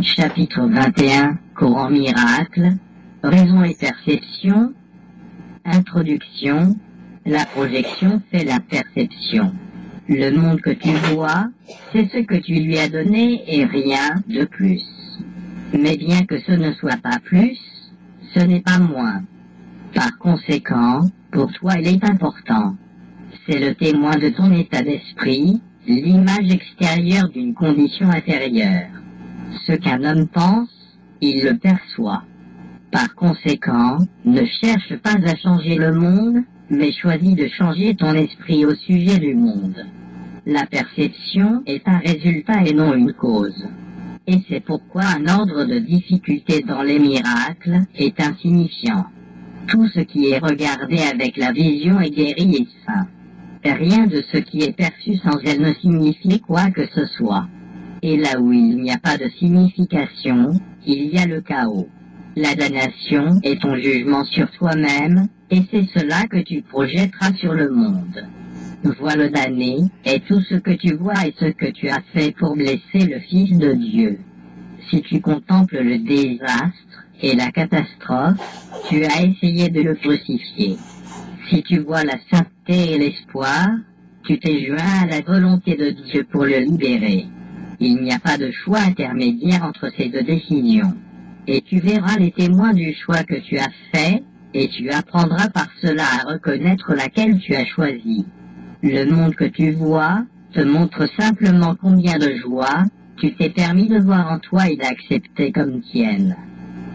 Chapitre 21, Coran miracle, raison et perception. Introduction. La projection fait la perception. Le monde que tu vois, c'est ce que tu lui as donné et rien de plus. Mais bien que ce ne soit pas plus, ce n'est pas moins. Par conséquent, pour toi il est important. C'est le témoin de ton état d'esprit, l'image extérieure d'une condition intérieure. Ce qu'un homme pense, il le perçoit. Par conséquent, ne cherche pas à changer le monde, mais choisis de changer ton esprit au sujet du monde. La perception est un résultat et non une cause. Et c'est pourquoi un ordre de difficulté dans les miracles est insignifiant. Tout ce qui est regardé avec la vision est guéri et sain. Rien de ce qui est perçu sans elle ne signifie quoi que ce soit. Et là où il n'y a pas de signification, il y a le chaos. La damnation est ton jugement sur toi-même, et c'est cela que tu projetteras sur le monde. Vois le damné, et tout ce que tu vois est ce que tu as fait pour blesser le Fils de Dieu. Si tu contemples le désastre et la catastrophe, tu as essayé de le crucifier. Si tu vois la sainteté et l'espoir, tu t'es joint à la volonté de Dieu pour le libérer. Il n'y a pas de choix intermédiaire entre ces deux décisions. Et tu verras les témoins du choix que tu as fait, et tu apprendras par cela à reconnaître laquelle tu as choisi. Le monde que tu vois te montre simplement combien de joie tu t'es permis de voir en toi et d'accepter comme tienne.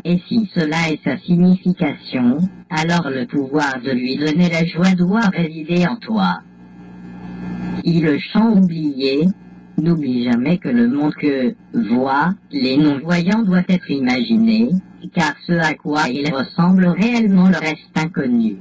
Et si cela est sa signification, alors le pouvoir de lui donner la joie doit résider en toi. Le chant oublié. N'oublie jamais que le monde que voient les non-voyants doit être imaginé, car ce à quoi il ressemble réellement leur reste inconnu.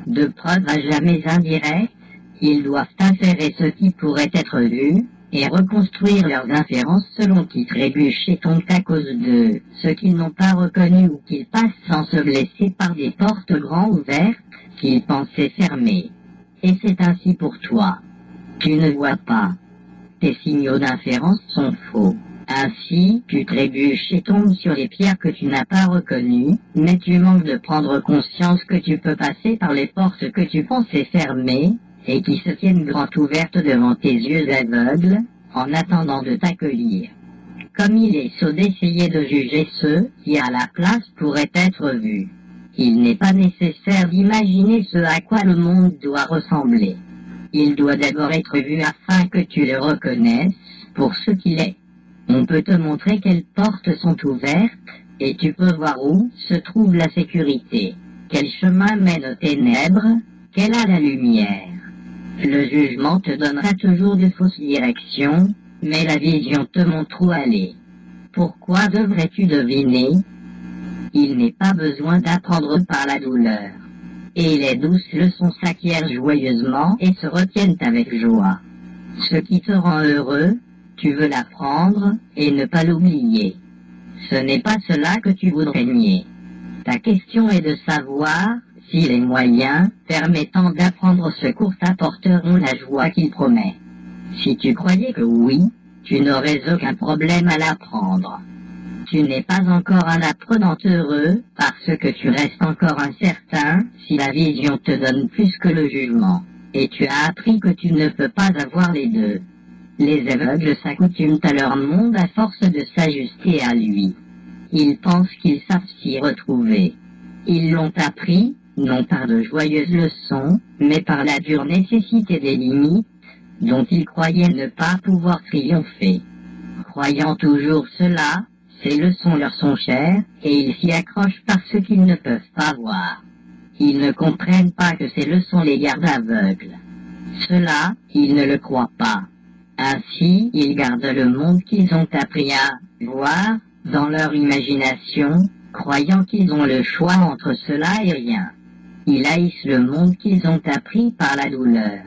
De preuve à jamais indirecte, ils doivent inférer ce qui pourrait être vu, et reconstruire leurs inférences selon qu'ils trébuchent et tombent à cause de ce qu'ils n'ont pas reconnu ou qu'ils passent sans se blesser par des portes grands ouvertes qu'ils pensaient fermées. Et c'est ainsi pour toi. Tu ne vois pas. Tes signaux d'inférence sont faux. Ainsi, tu trébuches et tombes sur les pierres que tu n'as pas reconnues, mais tu manques de prendre conscience que tu peux passer par les portes que tu pensais fermées, et qui se tiennent grand ouvertes devant tes yeux aveugles, en attendant de t'accueillir. Comme il est sot d'essayer de juger ceux qui à la place pourraient être vus. Il n'est pas nécessaire d'imaginer ce à quoi le monde doit ressembler. Il doit d'abord être vu afin que tu le reconnaisses pour ce qu'il est. On peut te montrer quelles portes sont ouvertes, et tu peux voir où se trouve la sécurité, quel chemin mène aux ténèbres, quelle a la lumière. Le jugement te donnera toujours de fausses directions, mais la vision te montre où aller. Pourquoi devrais-tu deviner? Il n'est pas besoin d'apprendre par la douleur. Et les douces leçons s'acquièrent joyeusement et se retiennent avec joie. Ce qui te rend heureux, tu veux l'apprendre et ne pas l'oublier. Ce n'est pas cela que tu voudrais nier. Ta question est de savoir si les moyens permettant d'apprendre ce cours t'apporteront la joie qu'il promet. Si tu croyais que oui, tu n'aurais aucun problème à l'apprendre. Tu n'es pas encore un apprenant heureux parce que tu restes encore incertain si la vision te donne plus que le jugement. Et tu as appris que tu ne peux pas avoir les deux. Les aveugles s'accoutument à leur monde à force de s'ajuster à lui. Ils pensent qu'ils savent s'y retrouver. Ils l'ont appris, non par de joyeuses leçons, mais par la dure nécessité des limites, dont ils croyaient ne pas pouvoir triompher. Croyant toujours cela, ces leçons leur sont chères, et ils s'y accrochent parce qu'ils ne peuvent pas voir. Ils ne comprennent pas que ces leçons les gardent aveugles. Cela, ils ne le croient pas. Ainsi, ils gardent le monde qu'ils ont appris à voir dans leur imagination, croyant qu'ils ont le choix entre cela et rien. Ils haïssent le monde qu'ils ont appris par la douleur.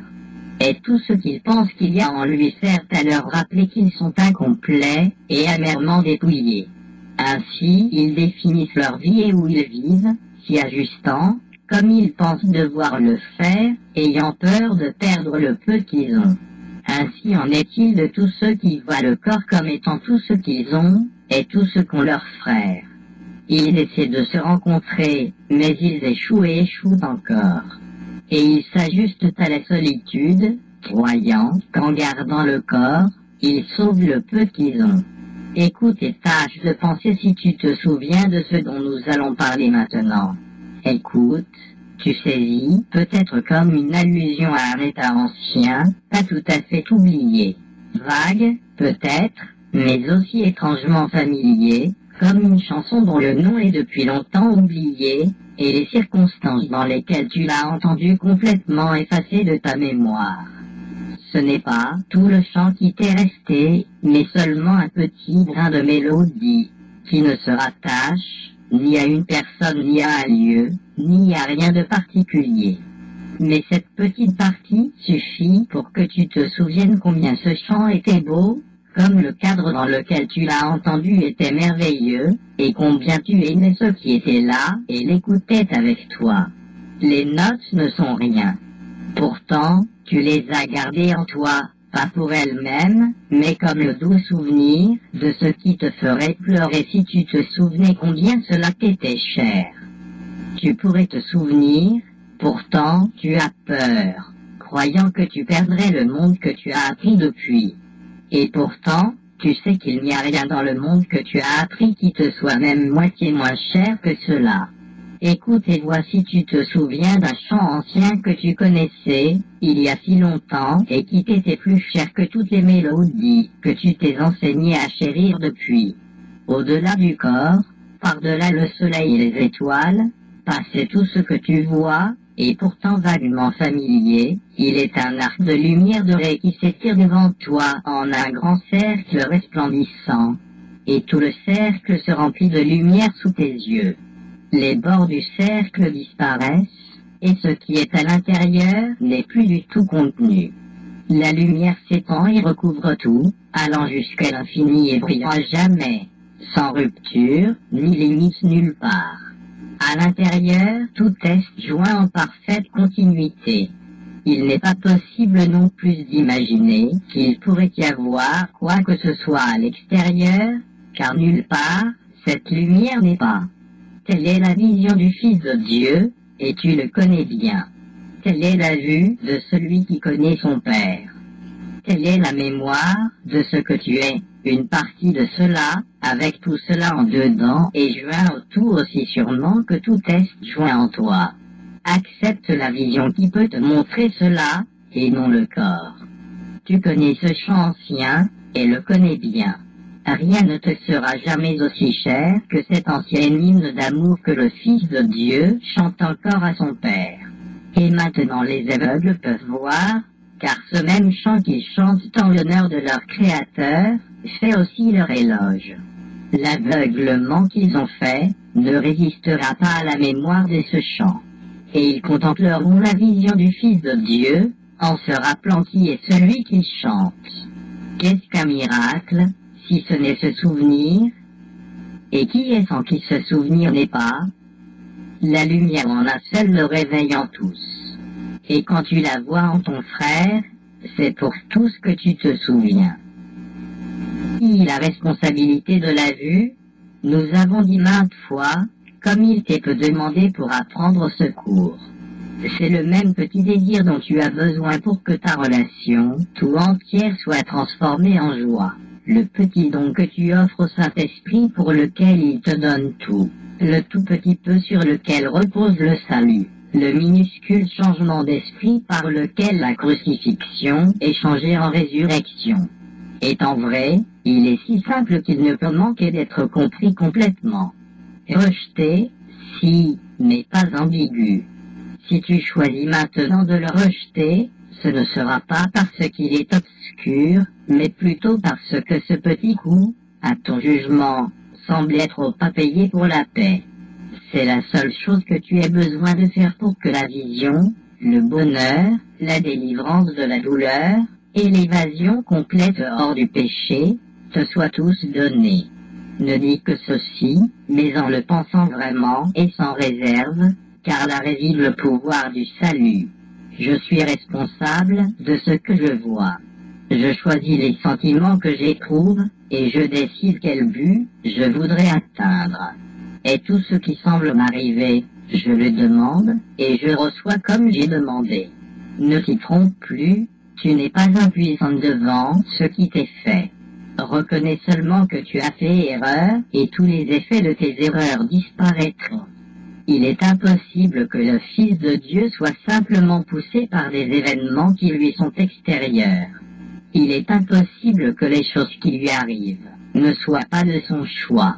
Et tout ce qu'ils pensent qu'il y a en lui sert à leur rappeler qu'ils sont incomplets et amèrement dépouillés. Ainsi, ils définissent leur vie et où ils vivent, s'y ajustant, comme ils pensent devoir le faire, ayant peur de perdre le peu qu'ils ont. Ainsi en est-il de tous ceux qui voient le corps comme étant tout ce qu'ils ont, est tout ce qu'ont leurs frères. Ils essaient de se rencontrer, mais ils échouent et échouent encore. Et ils s'ajustent à la solitude, croyant qu'en gardant le corps, ils sauvent le peu qu'ils ont. Écoute et tâche de penser si tu te souviens de ce dont nous allons parler maintenant. Écoute, tu saisis, peut-être comme une allusion à un état ancien, pas tout à fait oublié. Vague, peut-être, mais aussi étrangement familier, comme une chanson dont le nom est depuis longtemps oublié, et les circonstances dans lesquelles tu l'as entendu complètement effacées de ta mémoire. Ce n'est pas tout le chant qui t'est resté, mais seulement un petit brin de mélodie, qui ne se rattache ni à une personne ni à un lieu, ni à rien de particulier. Mais cette petite partie suffit pour que tu te souviennes combien ce chant était beau, comme le cadre dans lequel tu l'as entendu était merveilleux, et combien tu aimais ceux qui étaient là et l'écoutaient avec toi. Les notes ne sont rien. Pourtant, tu les as gardées en toi, pas pour elles-mêmes, mais comme le doux souvenir de ce qui te ferait pleurer si tu te souvenais combien cela t'était cher. Tu pourrais te souvenir, pourtant tu as peur, croyant que tu perdrais le monde que tu as appris depuis. Et pourtant, tu sais qu'il n'y a rien dans le monde que tu as appris qui te soit même moitié moins cher que cela. Écoute et vois si tu te souviens d'un chant ancien que tu connaissais, il y a si longtemps, et qui t'était plus cher que toutes les mélodies que tu t'es enseigné à chérir depuis. Au-delà du corps, par-delà le soleil et les étoiles, passé tout ce que tu vois, et pourtant vaguement familier, il est un arc de lumière dorée qui s'étire devant toi en un grand cercle resplendissant, et tout le cercle se remplit de lumière sous tes yeux. Les bords du cercle disparaissent, et ce qui est à l'intérieur n'est plus du tout contenu. La lumière s'étend et recouvre tout, allant jusqu'à l'infini et brillant à jamais, sans rupture, ni limite nulle part. À l'intérieur, tout est joint en parfaite continuité. Il n'est pas possible non plus d'imaginer qu'il pourrait y avoir quoi que ce soit à l'extérieur, car nulle part, cette lumière n'est pas. Telle est la vision du Fils de Dieu, et tu le connais bien. Telle est la vue de celui qui connaît son Père. Telle est la mémoire de ce que tu es, une partie de cela, avec tout cela en dedans et joint au tout aussi sûrement que tout est joint en toi. Accepte la vision qui peut te montrer cela, et non le corps. Tu connais ce chant ancien, et le connais bien. Rien ne te sera jamais aussi cher que cet ancien hymne d'amour que le Fils de Dieu chante encore à son Père. Et maintenant les aveugles peuvent voir, car ce même chant qu'ils chantent en l'honneur de leur Créateur fait aussi leur éloge. L'aveuglement qu'ils ont fait ne résistera pas à la mémoire de ce chant. Et ils contempleront la vision du Fils de Dieu en se rappelant qui est celui qu'ils chantent. Qu'est-ce qu'un miracle, si ce n'est se souvenir? Et qui est sans qui ce souvenir n'est pas? La lumière en a seule le réveil en tous. Et quand tu la vois en ton frère, c'est pour tout ce que tu te souviens. Qui la responsabilité de la vue? Nous avons dit maintes fois, comme il t'est peu demandé pour apprendre ce cours. C'est le même petit désir dont tu as besoin pour que ta relation, tout entière, soit transformée en joie. Le petit don que tu offres au Saint-Esprit pour lequel il te donne tout. Le tout petit peu sur lequel repose le salut. Le minuscule changement d'esprit par lequel la crucifixion est changée en résurrection. Étant vrai, il est si simple qu'il ne peut manquer d'être compris complètement. Rejeter, si, mais pas ambigu. Si tu choisis maintenant de le rejeter, ce ne sera pas parce qu'il est obscur, mais plutôt parce que ce petit coup, à ton jugement, semble être au pas payé pour la paix. C'est la seule chose que tu aies besoin de faire pour que la vision, le bonheur, la délivrance de la douleur, et l'évasion complète hors du péché, te soient tous donnés. Ne dis que ceci, mais en le pensant vraiment et sans réserve, car là réside le pouvoir du salut. Je suis responsable de ce que je vois. Je choisis les sentiments que j'éprouve, et je décide quel but je voudrais atteindre. Et tout ce qui semble m'arriver, je le demande, et je reçois comme j'ai demandé. Ne t'y trompe plus, tu n'es pas impuissant devant ce qui t'est fait. Reconnais seulement que tu as fait erreur, et tous les effets de tes erreurs disparaîtront. Il est impossible que le Fils de Dieu soit simplement poussé par des événements qui lui sont extérieurs. Il est impossible que les choses qui lui arrivent ne soient pas de son choix.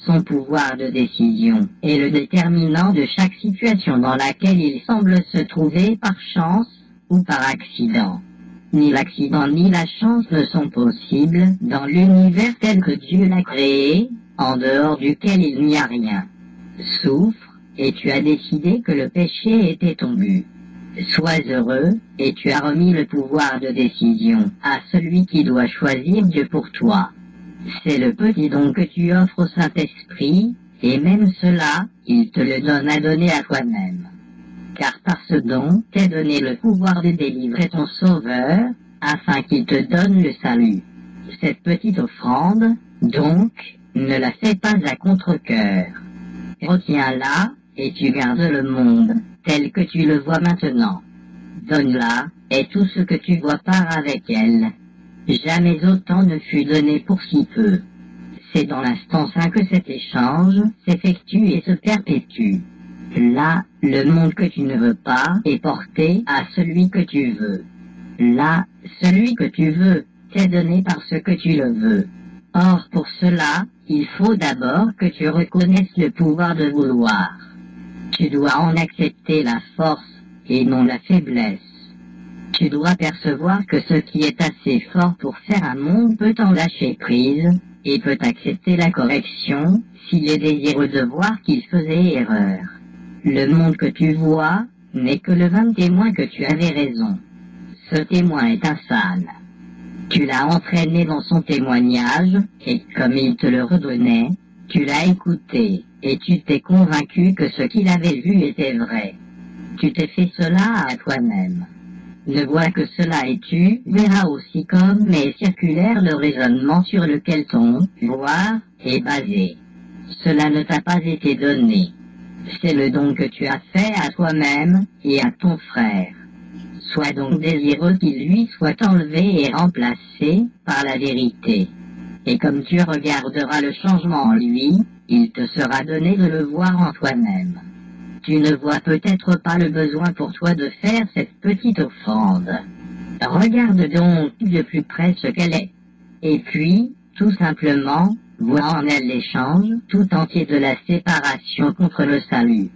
Son pouvoir de décision est le déterminant de chaque situation dans laquelle il semble se trouver par chance ou par accident. Ni l'accident ni la chance ne sont possibles dans l'univers tel que Dieu l'a créé, en dehors duquel il n'y a rien. Souffre, et tu as décidé que le péché était ton but. Sois heureux, et tu as remis le pouvoir de décision à celui qui doit choisir Dieu pour toi. C'est le petit don que tu offres au Saint-Esprit, et même cela, il te le donne à donner à toi-même. Car par ce don, t'est donné le pouvoir de délivrer ton Sauveur, afin qu'il te donne le salut. Cette petite offrande, donc, ne la fais pas à contre-cœur. Retiens-la, et tu gardes le monde, tel que tu le vois maintenant. Donne-la, et tout ce que tu vois part avec elle. Jamais autant ne fut donné pour si peu. C'est dans l'instant saint que cet échange s'effectue et se perpétue. Là, le monde que tu ne veux pas est porté à celui que tu veux. Là, celui que tu veux t'est donné parce que tu le veux. Or, pour cela, il faut d'abord que tu reconnaisses le pouvoir de vouloir. Tu dois en accepter la force et non la faiblesse. Tu dois percevoir que ce qui est assez fort pour faire un monde peut en lâcher prise, et peut accepter la correction, s'il est désireux de voir qu'il faisait erreur. Le monde que tu vois n'est que le vain témoin que tu avais raison. Ce témoin est un sale. Tu l'as entraîné dans son témoignage, et comme il te le redonnait, tu l'as écouté, et tu t'es convaincu que ce qu'il avait vu était vrai. Tu t'es fait cela à toi-même. Ne vois que cela et tu verras aussi comme est circulaire le raisonnement sur lequel ton voir est basé. Cela ne t'a pas été donné. C'est le don que tu as fait à toi-même et à ton frère. Sois donc désireux qu'il lui soit enlevé et remplacé par la vérité. Et comme tu regarderas le changement en lui, il te sera donné de le voir en toi-même. Tu ne vois peut-être pas le besoin pour toi de faire cette petite offrande. Regarde donc de plus près ce qu'elle est. Et puis, tout simplement, vois en elle l'échange tout entier de la séparation contre le salut.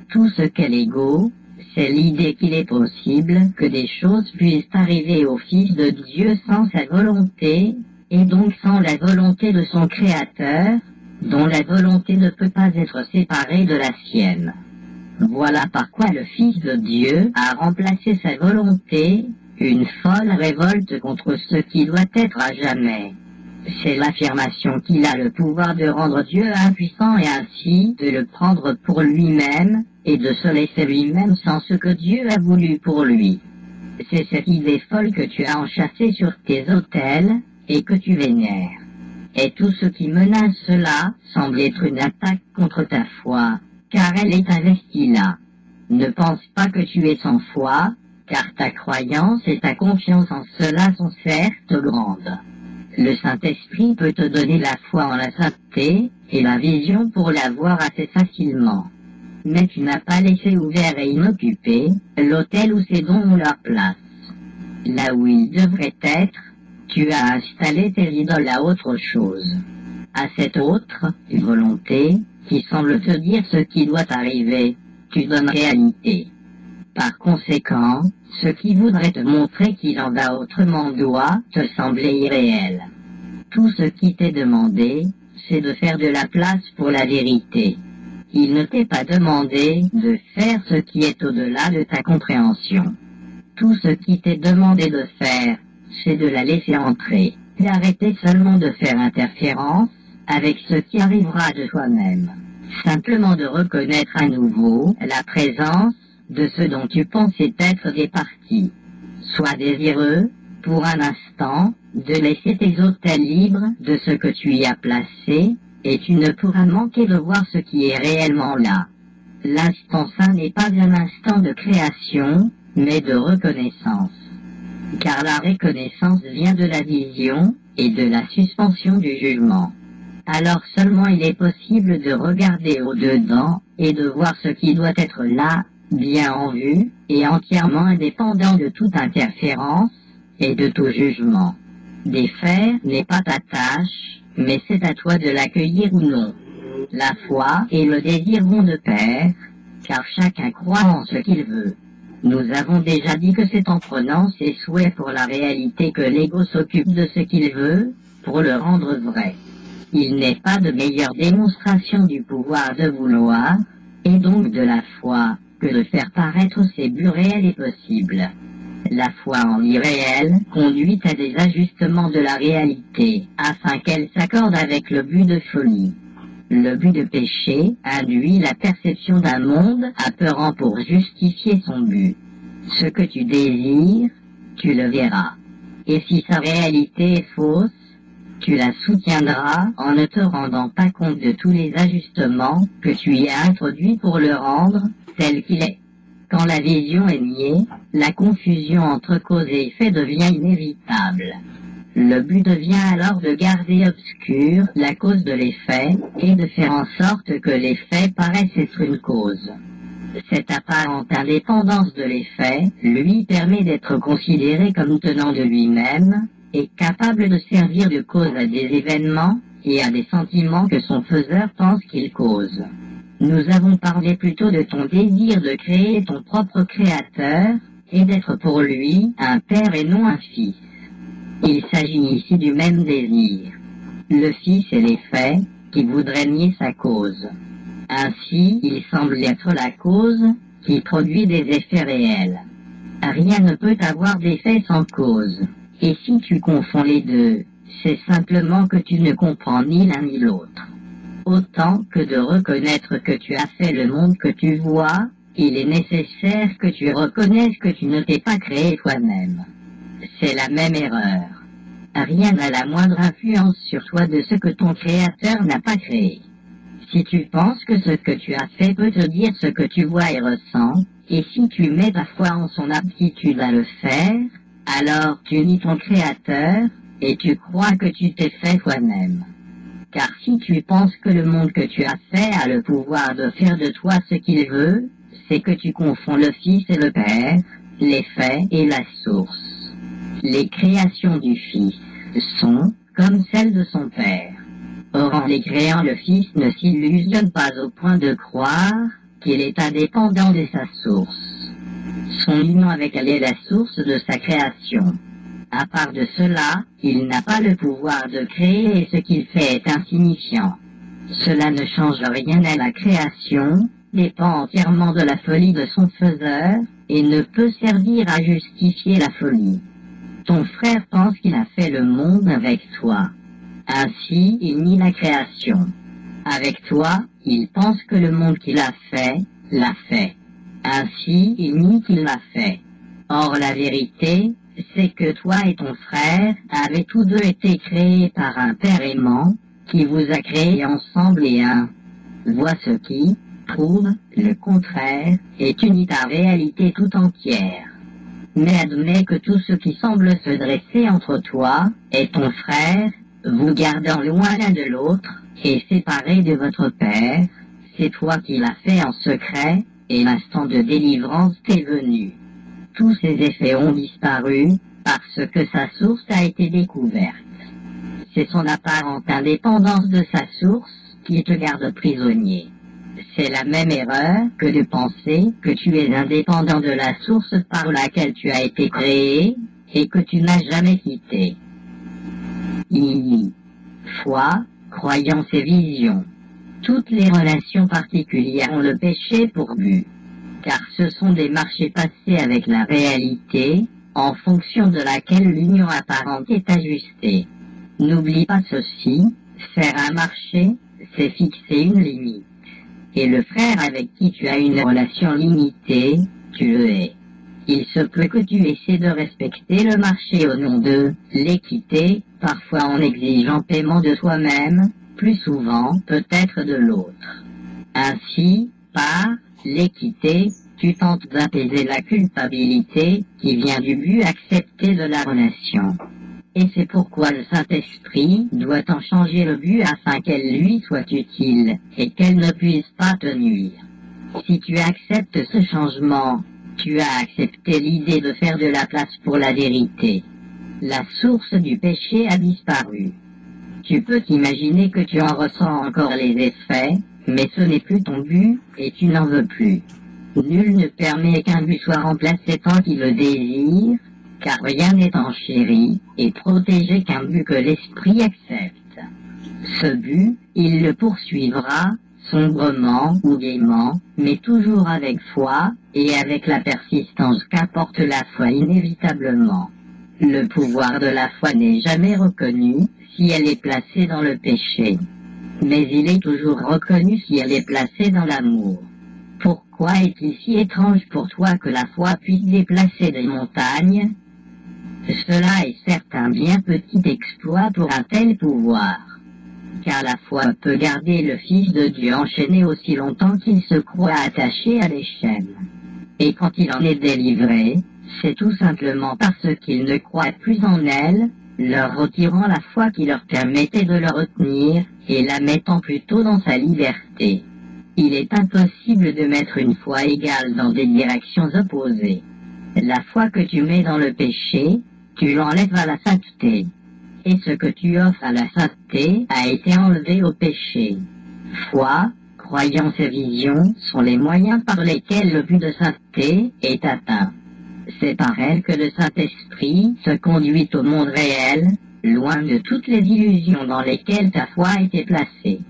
Tout ce qu'elle égaux, c'est l'idée qu'il est possible que des choses puissent arriver au Fils de Dieu sans sa volonté, et donc sans la volonté de son Créateur, dont la volonté ne peut pas être séparée de la sienne. Voilà par quoi le Fils de Dieu a remplacé sa volonté, une folle révolte contre ce qui doit être à jamais. C'est l'affirmation qu'il a le pouvoir de rendre Dieu impuissant et ainsi de le prendre pour lui-même et de se laisser lui-même sans ce que Dieu a voulu pour lui. C'est cette idée folle que tu as enchâssée sur tes autels et que tu vénères. Et tout ce qui menace cela semble être une attaque contre ta foi, car elle est investie là. Ne pense pas que tu es sans foi, car ta croyance et ta confiance en cela sont certes grandes. Le Saint-Esprit peut te donner la foi en la sainteté et la vision pour la voir assez facilement. Mais tu n'as pas laissé ouvert et inoccupé l'autel où ces dons ont leur place. Là où ils devraient être, tu as installé tes idoles à autre chose. À cette autre volonté qui semble te dire ce qui doit arriver, tu donnes réalité. Par conséquent, ce qui voudrait te montrer qu'il en va autrement doit te sembler irréel. Tout ce qui t'est demandé, c'est de faire de la place pour la vérité. Il ne t'est pas demandé de faire ce qui est au-delà de ta compréhension. Tout ce qui t'est demandé de faire, c'est de la laisser entrer, et arrêter seulement de faire interférence avec ce qui arrivera de toi-même. Simplement de reconnaître à nouveau la présence de ce dont tu pensais être des parties. Sois désireux, pour un instant, de laisser tes hôtels libres de ce que tu y as placé, et tu ne pourras manquer de voir ce qui est réellement là. L'instant saint n'est pas un instant de création, mais de reconnaissance. Car la reconnaissance vient de la vision, et de la suspension du jugement. Alors seulement il est possible de regarder au-dedans, et de voir ce qui doit être là, bien en vue, et entièrement indépendant de toute interférence, et de tout jugement. Défaire n'est pas ta tâche, mais c'est à toi de l'accueillir ou non. La foi et le désir vont de pair, car chacun croit en ce qu'il veut. Nous avons déjà dit que c'est en prenant ses souhaits pour la réalité que l'ego s'occupe de ce qu'il veut, pour le rendre vrai. Il n'est pas de meilleure démonstration du pouvoir de vouloir, et donc de la foi, que de faire paraître ces buts réels et possibles. La foi en l'irréel conduit à des ajustements de la réalité, afin qu'elle s'accorde avec le but de folie. Le but de péché induit la perception d'un monde apeurant pour justifier son but. Ce que tu désires, tu le verras. Et si sa réalité est fausse, tu la soutiendras en ne te rendant pas compte de tous les ajustements que tu y as introduits pour le rendre tel qu'il est. Quand la vision est niée, la confusion entre cause et effet devient inévitable. Le but devient alors de garder obscure la cause de l'effet et de faire en sorte que l'effet paraisse être une cause. Cette apparente indépendance de l'effet lui permet d'être considéré comme tenant de lui-même et capable de servir de cause à des événements et à des sentiments que son faiseur pense qu'il cause. Nous avons parlé plutôt de ton désir de créer ton propre créateur et d'être pour lui un père et non un fils. Il s'agit ici du même désir. Le fils est l'effet qui voudrait nier sa cause. Ainsi, il semble être la cause qui produit des effets réels. Rien ne peut avoir d'effet sans cause. Et si tu confonds les deux, c'est simplement que tu ne comprends ni l'un ni l'autre. Autant que de reconnaître que tu as fait le monde que tu vois, il est nécessaire que tu reconnaisses que tu ne t'es pas créé toi-même. C'est la même erreur. Rien n'a la moindre influence sur toi de ce que ton créateur n'a pas créé. Si tu penses que ce que tu as fait peut te dire ce que tu vois et ressens, et si tu mets ta foi en son aptitude à le faire, alors tu nies ton créateur, et tu crois que tu t'es fait toi-même. Car si tu penses que le monde que tu as fait a le pouvoir de faire de toi ce qu'il veut, c'est que tu confonds le Fils et le Père, l'effet et la source. Les créations du Fils sont comme celles de son Père. Or en les créant, le Fils ne s'illusionne pas au point de croire qu'il est indépendant de sa source. Son union avec elle est la source de sa création. À part de cela, il n'a pas le pouvoir de créer et ce qu'il fait est insignifiant. Cela ne change rien à la création, dépend entièrement de la folie de son faiseur, et ne peut servir à justifier la folie. Ton frère pense qu'il a fait le monde avec toi. Ainsi, il nie la création. Avec toi, il pense que le monde qu'il a fait, l'a fait. Ainsi, il nie qu'il l'a fait. Or, la vérité, c'est que toi et ton frère avez tous deux été créés par un Père aimant, qui vous a créés ensemble et un. Vois ce qui prouve le contraire et unit ta réalité tout entière. Mais admets que tout ce qui semble se dresser entre toi et ton frère, vous gardant loin l'un de l'autre et séparés de votre Père, c'est toi qui l'as fait en secret et l'instant de délivrance t'est venu. Tous ces effets ont disparu parce que sa source a été découverte. C'est son apparente indépendance de sa source qui te garde prisonnier. C'est la même erreur que de penser que tu es indépendant de la source par laquelle tu as été créé et que tu n'as jamais quitté. Foi, croyance et vision. Toutes les relations particulières ont le péché pour but, car ce sont des marchés passés avec la réalité, en fonction de laquelle l'union apparente est ajustée. N'oublie pas ceci, faire un marché, c'est fixer une limite. Et le frère avec qui tu as une relation limitée, tu le hais. Il se peut que tu essaies de respecter le marché au nom de l'équité, parfois en exigeant paiement de toi-même, plus souvent peut-être de l'autre. Ainsi, par l'équité, tu tentes d'apaiser la culpabilité qui vient du but accepté de la relation. Et c'est pourquoi le Saint-Esprit doit en changer le but afin qu'elle lui soit utile et qu'elle ne puisse pas te nuire. Si tu acceptes ce changement, tu as accepté l'idée de faire de la place pour la vérité. La source du péché a disparu. Tu peux t'imaginer que tu en ressens encore les effets, mais ce n'est plus ton but et tu n'en veux plus. Nul ne permet qu'un but soit remplacé tant qu'il le désire, car rien n'est enchéri et protégé qu'un but que l'esprit accepte. Ce but, il le poursuivra, sombrement ou gaiement, mais toujours avec foi et avec la persistance qu'apporte la foi inévitablement. Le pouvoir de la foi n'est jamais reconnu si elle est placée dans le péché, mais il est toujours reconnu si elle est placée dans l'amour. Pourquoi est-il si étrange pour toi que la foi puisse déplacer des montagnes? Cela est certes un bien petit exploit pour un tel pouvoir, car la foi peut garder le Fils de Dieu enchaîné aussi longtemps qu'il se croit attaché à des chaînes. Et quand il en est délivré, c'est tout simplement parce qu'il ne croit plus en elle, leur retirant la foi qui leur permettait de le retenir et la mettant plutôt dans sa liberté. Il est impossible de mettre une foi égale dans des directions opposées. La foi que tu mets dans le péché, tu l'enlèves à la sainteté. Et ce que tu offres à la sainteté a été enlevé au péché. Foi, croyance et vision sont les moyens par lesquels le but de sainteté est atteint. C'est par elles que le Saint-Esprit te conduit au monde réel, loin de toutes les illusions dans lesquelles ta foi a été placée.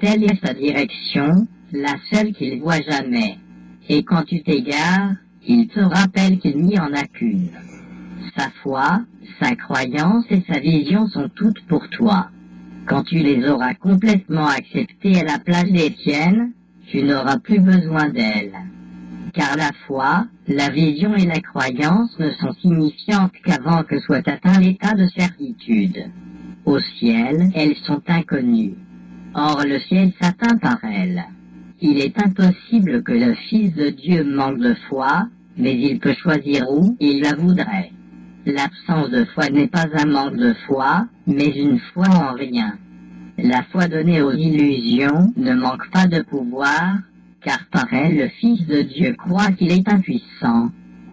Telle est sa direction, la seule qu'il voit jamais. Et quand tu t'égares, il te rappelle qu'il n'y en a qu'une. Sa foi, sa croyance et sa vision sont toutes pour toi. Quand tu les auras complètement acceptées à la place des tiennes, tu n'auras plus besoin d'elles. Car la foi, la vision et la croyance ne sont signifiantes qu'avant que soit atteint l'état de certitude. Au ciel, elles sont inconnues. Or le ciel s'atteint par elles. Il est impossible que le Fils de Dieu manque de foi, mais il peut choisir où il la voudrait. L'absence de foi n'est pas un manque de foi, mais une foi en rien. La foi donnée aux illusions ne manque pas de pouvoir, car par elle le Fils de Dieu croit qu'il est impuissant.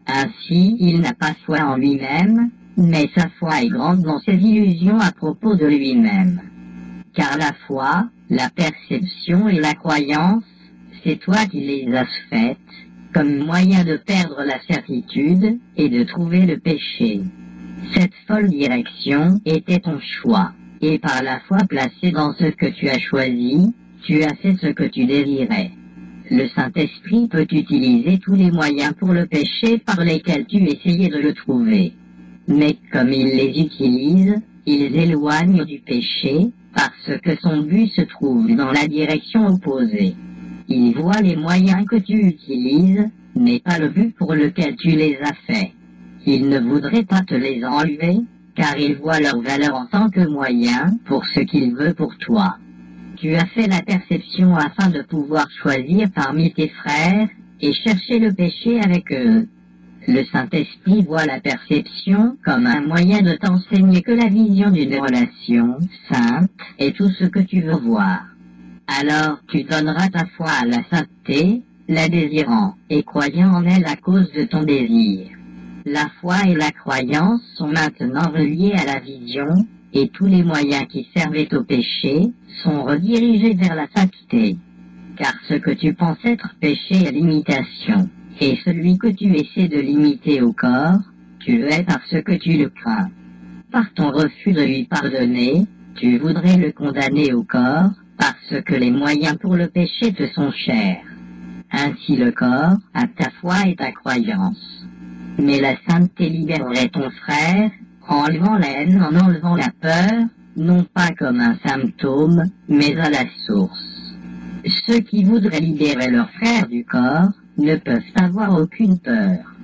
Ainsi, il n'a pas foi en lui-même, mais sa foi est grande dans ses illusions à propos de lui-même. Car la foi, la perception et la croyance, c'est toi qui les as faites, comme moyen de perdre la certitude et de trouver le péché. Cette folle direction était ton choix, et par la foi placée dans ce que tu as choisi, tu as fait ce que tu désirais. Le Saint-Esprit peut utiliser tous les moyens pour le péché par lesquels tu essayais de le trouver. Mais comme il les utilise, ils éloignent du péché, parce que son but se trouve dans la direction opposée. Il voit les moyens que tu utilises, mais pas le but pour lequel tu les as faits. Il ne voudrait pas te les enlever, car il voit leur valeur en tant que moyen pour ce qu'il veut pour toi. Tu as fait la perception afin de pouvoir choisir parmi tes frères et chercher le péché avec eux. Le Saint-Esprit voit la perception comme un moyen de t'enseigner que la vision d'une relation sainte est tout ce que tu veux voir. Alors tu donneras ta foi à la sainteté, la désirant et croyant en elle à cause de ton désir. La foi et la croyance sont maintenant reliées à la vision, et tous les moyens qui servaient au péché sont redirigés vers la sainteté. Car ce que tu penses être péché est l'imitation, et celui que tu essaies de limiter au corps, tu le hais parce que tu le crains. Par ton refus de lui pardonner, tu voudrais le condamner au corps, parce que les moyens pour le péché te sont chers. Ainsi le corps a ta foi et ta croyance. Mais la sainteté libérerait ton frère, en enlevant la haine, en enlevant la peur, non pas comme un symptôme, mais à la source. Ceux qui voudraient libérer leur frère du corps ne peuvent avoir aucune peur.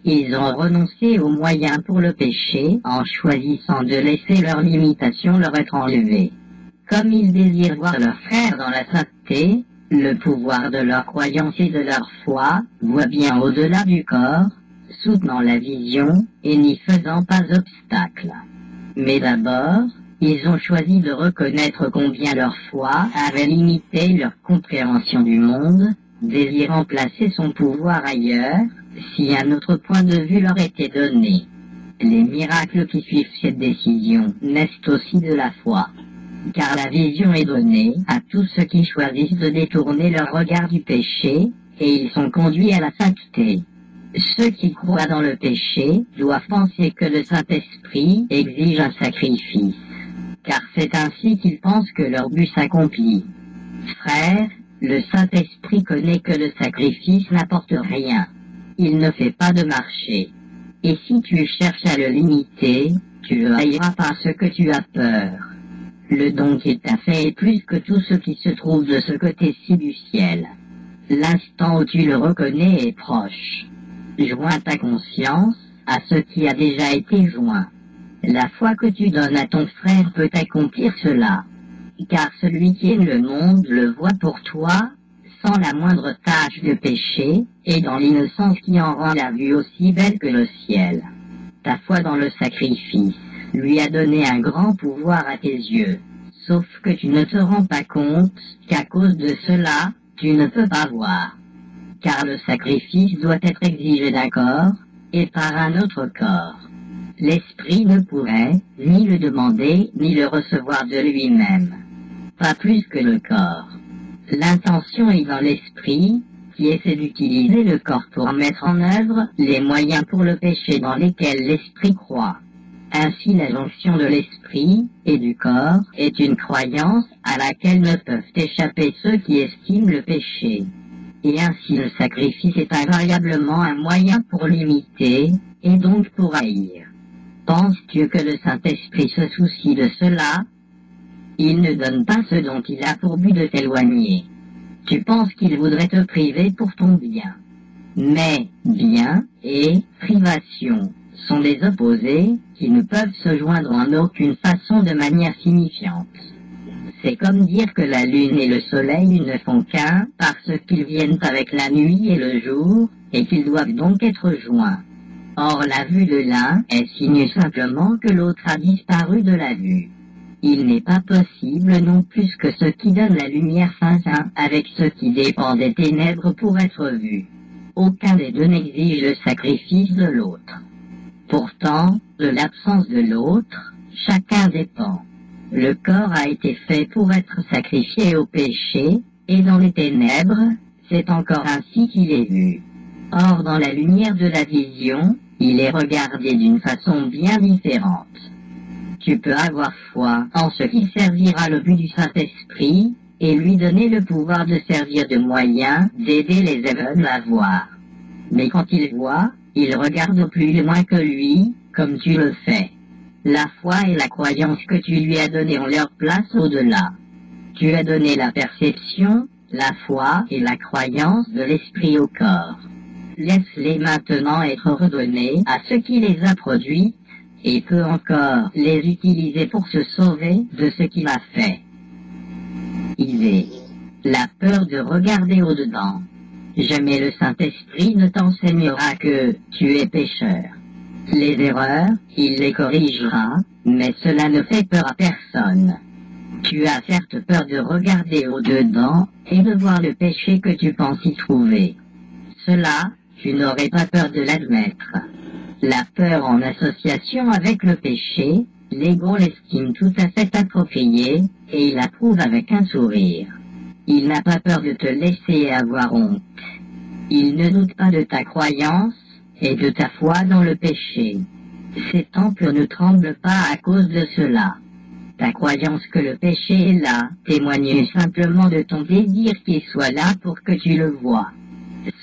Ils ont renoncé aux moyens pour le péché en choisissant de laisser leurs limitations leur être enlevées. Comme ils désirent voir leurs frères dans la sainteté, le pouvoir de leur croyance et de leur foi voit bien au-delà du corps, soutenant la vision et n'y faisant pas obstacle. Mais d'abord, ils ont choisi de reconnaître combien leur foi avait limité leur compréhension du monde, désirant placer son pouvoir ailleurs, si un autre point de vue leur était donné. Les miracles qui suivent cette décision naissent aussi de la foi. Car la vision est donnée à tous ceux qui choisissent de détourner leur regard du péché, et ils sont conduits à la sainteté. Ceux qui croient dans le péché doivent penser que le Saint-Esprit exige un sacrifice, car c'est ainsi qu'ils pensent que leur but s'accomplit. Frères, le Saint-Esprit connaît que le sacrifice n'apporte rien. Il ne fait pas de marché. Et si tu cherches à le limiter, tu le haïras parce que tu as peur. Le don qu'il t'a fait est plus que tout ce qui se trouve de ce côté-ci du ciel. L'instant où tu le reconnais est proche. Joins ta conscience à ce qui a déjà été joint. La foi que tu donnes à ton frère peut accomplir cela. Car celui qui aime le monde le voit pour toi, sans la moindre tache de péché, et dans l'innocence qui en rend la vue aussi belle que le ciel. Ta foi dans le sacrifice lui a donné un grand pouvoir à tes yeux, sauf que tu ne te rends pas compte qu'à cause de cela, tu ne peux pas voir. Car le sacrifice doit être exigé d'un corps, et par un autre corps. L'esprit ne pourrait ni le demander, ni le recevoir de lui-même. Pas plus que le corps. L'intention est dans l'esprit, qui essaie d'utiliser le corps pour mettre en œuvre les moyens pour le péché dans lesquels l'esprit croit. Ainsi la jonction de l'esprit et du corps est une croyance à laquelle ne peuvent échapper ceux qui estiment le péché. Et ainsi le sacrifice est invariablement un moyen pour l'imiter, et donc pour haïr. Penses-tu que le Saint-Esprit se soucie de cela? Il ne donne pas ce dont il a pour but de t'éloigner. Tu penses qu'il voudrait te priver pour ton bien. Mais bien et privation sont des opposés qui ne peuvent se joindre en aucune façon de manière signifiante. C'est comme dire que la lune et le soleil ne font qu'un parce qu'ils viennent avec la nuit et le jour, et qu'ils doivent donc être joints. Or la vue de l'un est signe simplement que l'autre a disparu de la vue. Il n'est pas possible non plus que ce qui donne la lumière fasse un avec ce qui dépend des ténèbres pour être vu. Aucun des deux n'exige le sacrifice de l'autre. Pourtant, de l'absence de l'autre, chacun dépend. Le corps a été fait pour être sacrifié au péché, et dans les ténèbres, c'est encore ainsi qu'il est vu. Or dans la lumière de la vision, il est regardé d'une façon bien différente. Tu peux avoir foi en ce qui servira le but du Saint-Esprit, et lui donner le pouvoir de servir de moyen d'aider les aveugles à voir. Mais quand il voit, il regarde au plus loin que lui, comme tu le fais. La foi et la croyance que tu lui as données ont leur place au-delà. Tu as donné la perception, la foi et la croyance de l'esprit au corps. Laisse-les maintenant être redonnés à ceux qui les a produits, et peut encore les utiliser pour se sauver de ce qu'il a fait. Il est la peur de regarder au-dedans. Jamais le Saint-Esprit ne t'enseignera que tu es pécheur. Les erreurs, il les corrigera, mais cela ne fait peur à personne. Tu as certes peur de regarder au-dedans et de voir le péché que tu penses y trouver. Cela, tu n'aurais pas peur de l'admettre. La peur en association avec le péché, l'ego l'estime tout à fait appropriée, et il approuve avec un sourire. Il n'a pas peur de te laisser avoir honte. Il ne doute pas de ta croyance et de ta foi dans le péché. Ses temples ne tremblent pas à cause de cela. Ta croyance que le péché est là témoigne simplement de ton désir qu'il soit là pour que tu le vois.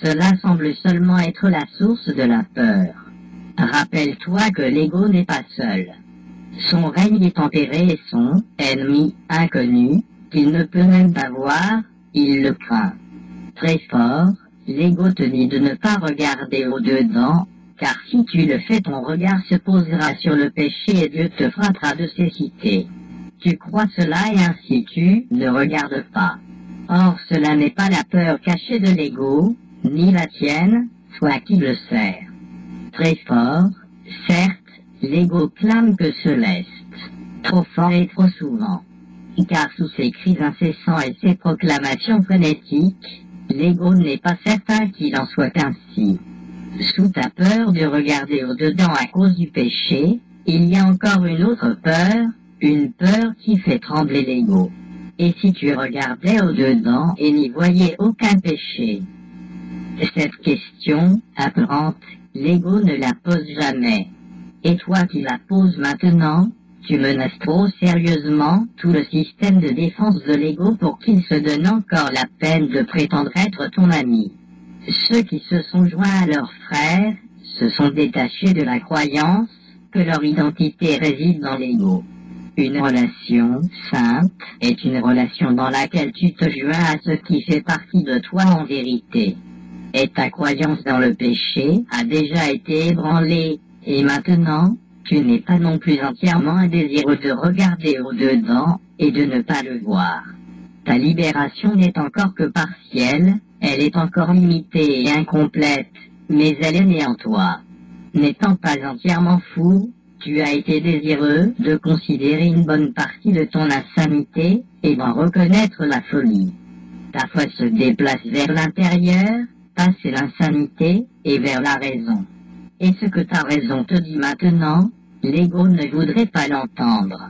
Cela semble seulement être la source de la peur. Rappelle-toi que l'ego n'est pas seul. Son règne est tempéré et son ennemi inconnu, qu'il ne peut même pas voir, il le craint. Très fort, l'ego te dit de ne pas regarder au-dedans, Car si tu le fais, ton regard se posera sur le péché et Dieu te frappera de cécité. Tu crois cela et ainsi tu ne regardes pas. Or cela n'est pas la peur cachée de l'ego, ni la tienne, soit qui le sert. Très fort, certes, l'ego clame que se leste, trop fort et trop souvent. Car sous ses cris incessants et ses proclamations frénétiques, l'ego n'est pas certain qu'il en soit ainsi. Sous ta peur de regarder au-dedans à cause du péché, il y a encore une autre peur, une peur qui fait trembler l'ego. Et si tu regardais au-dedans et n'y voyais aucun péché? Cette question, apparente, l'ego ne la pose jamais. Et toi qui la poses maintenant, tu menaces trop sérieusement tout le système de défense de l'ego pour qu'il se donne encore la peine de prétendre être ton ami. Ceux qui se sont joints à leurs frères se sont détachés de la croyance que leur identité réside dans l'ego. Une relation sainte est une relation dans laquelle tu te joins à ce qui fait partie de toi en vérité. Et ta croyance dans le péché a déjà été ébranlée, et maintenant, tu n'es pas non plus entièrement indésireux de regarder au-dedans et de ne pas le voir. Ta libération n'est encore que partielle, elle est encore limitée et incomplète, mais elle est née en toi. N'étant pas entièrement fou, tu as été désireux de considérer une bonne partie de ton insanité et d'en reconnaître la folie. Ta foi se déplace vers l'intérieur, passer l'insanité et vers la raison. Et ce que ta raison te dit maintenant, l'ego ne voudrait pas l'entendre.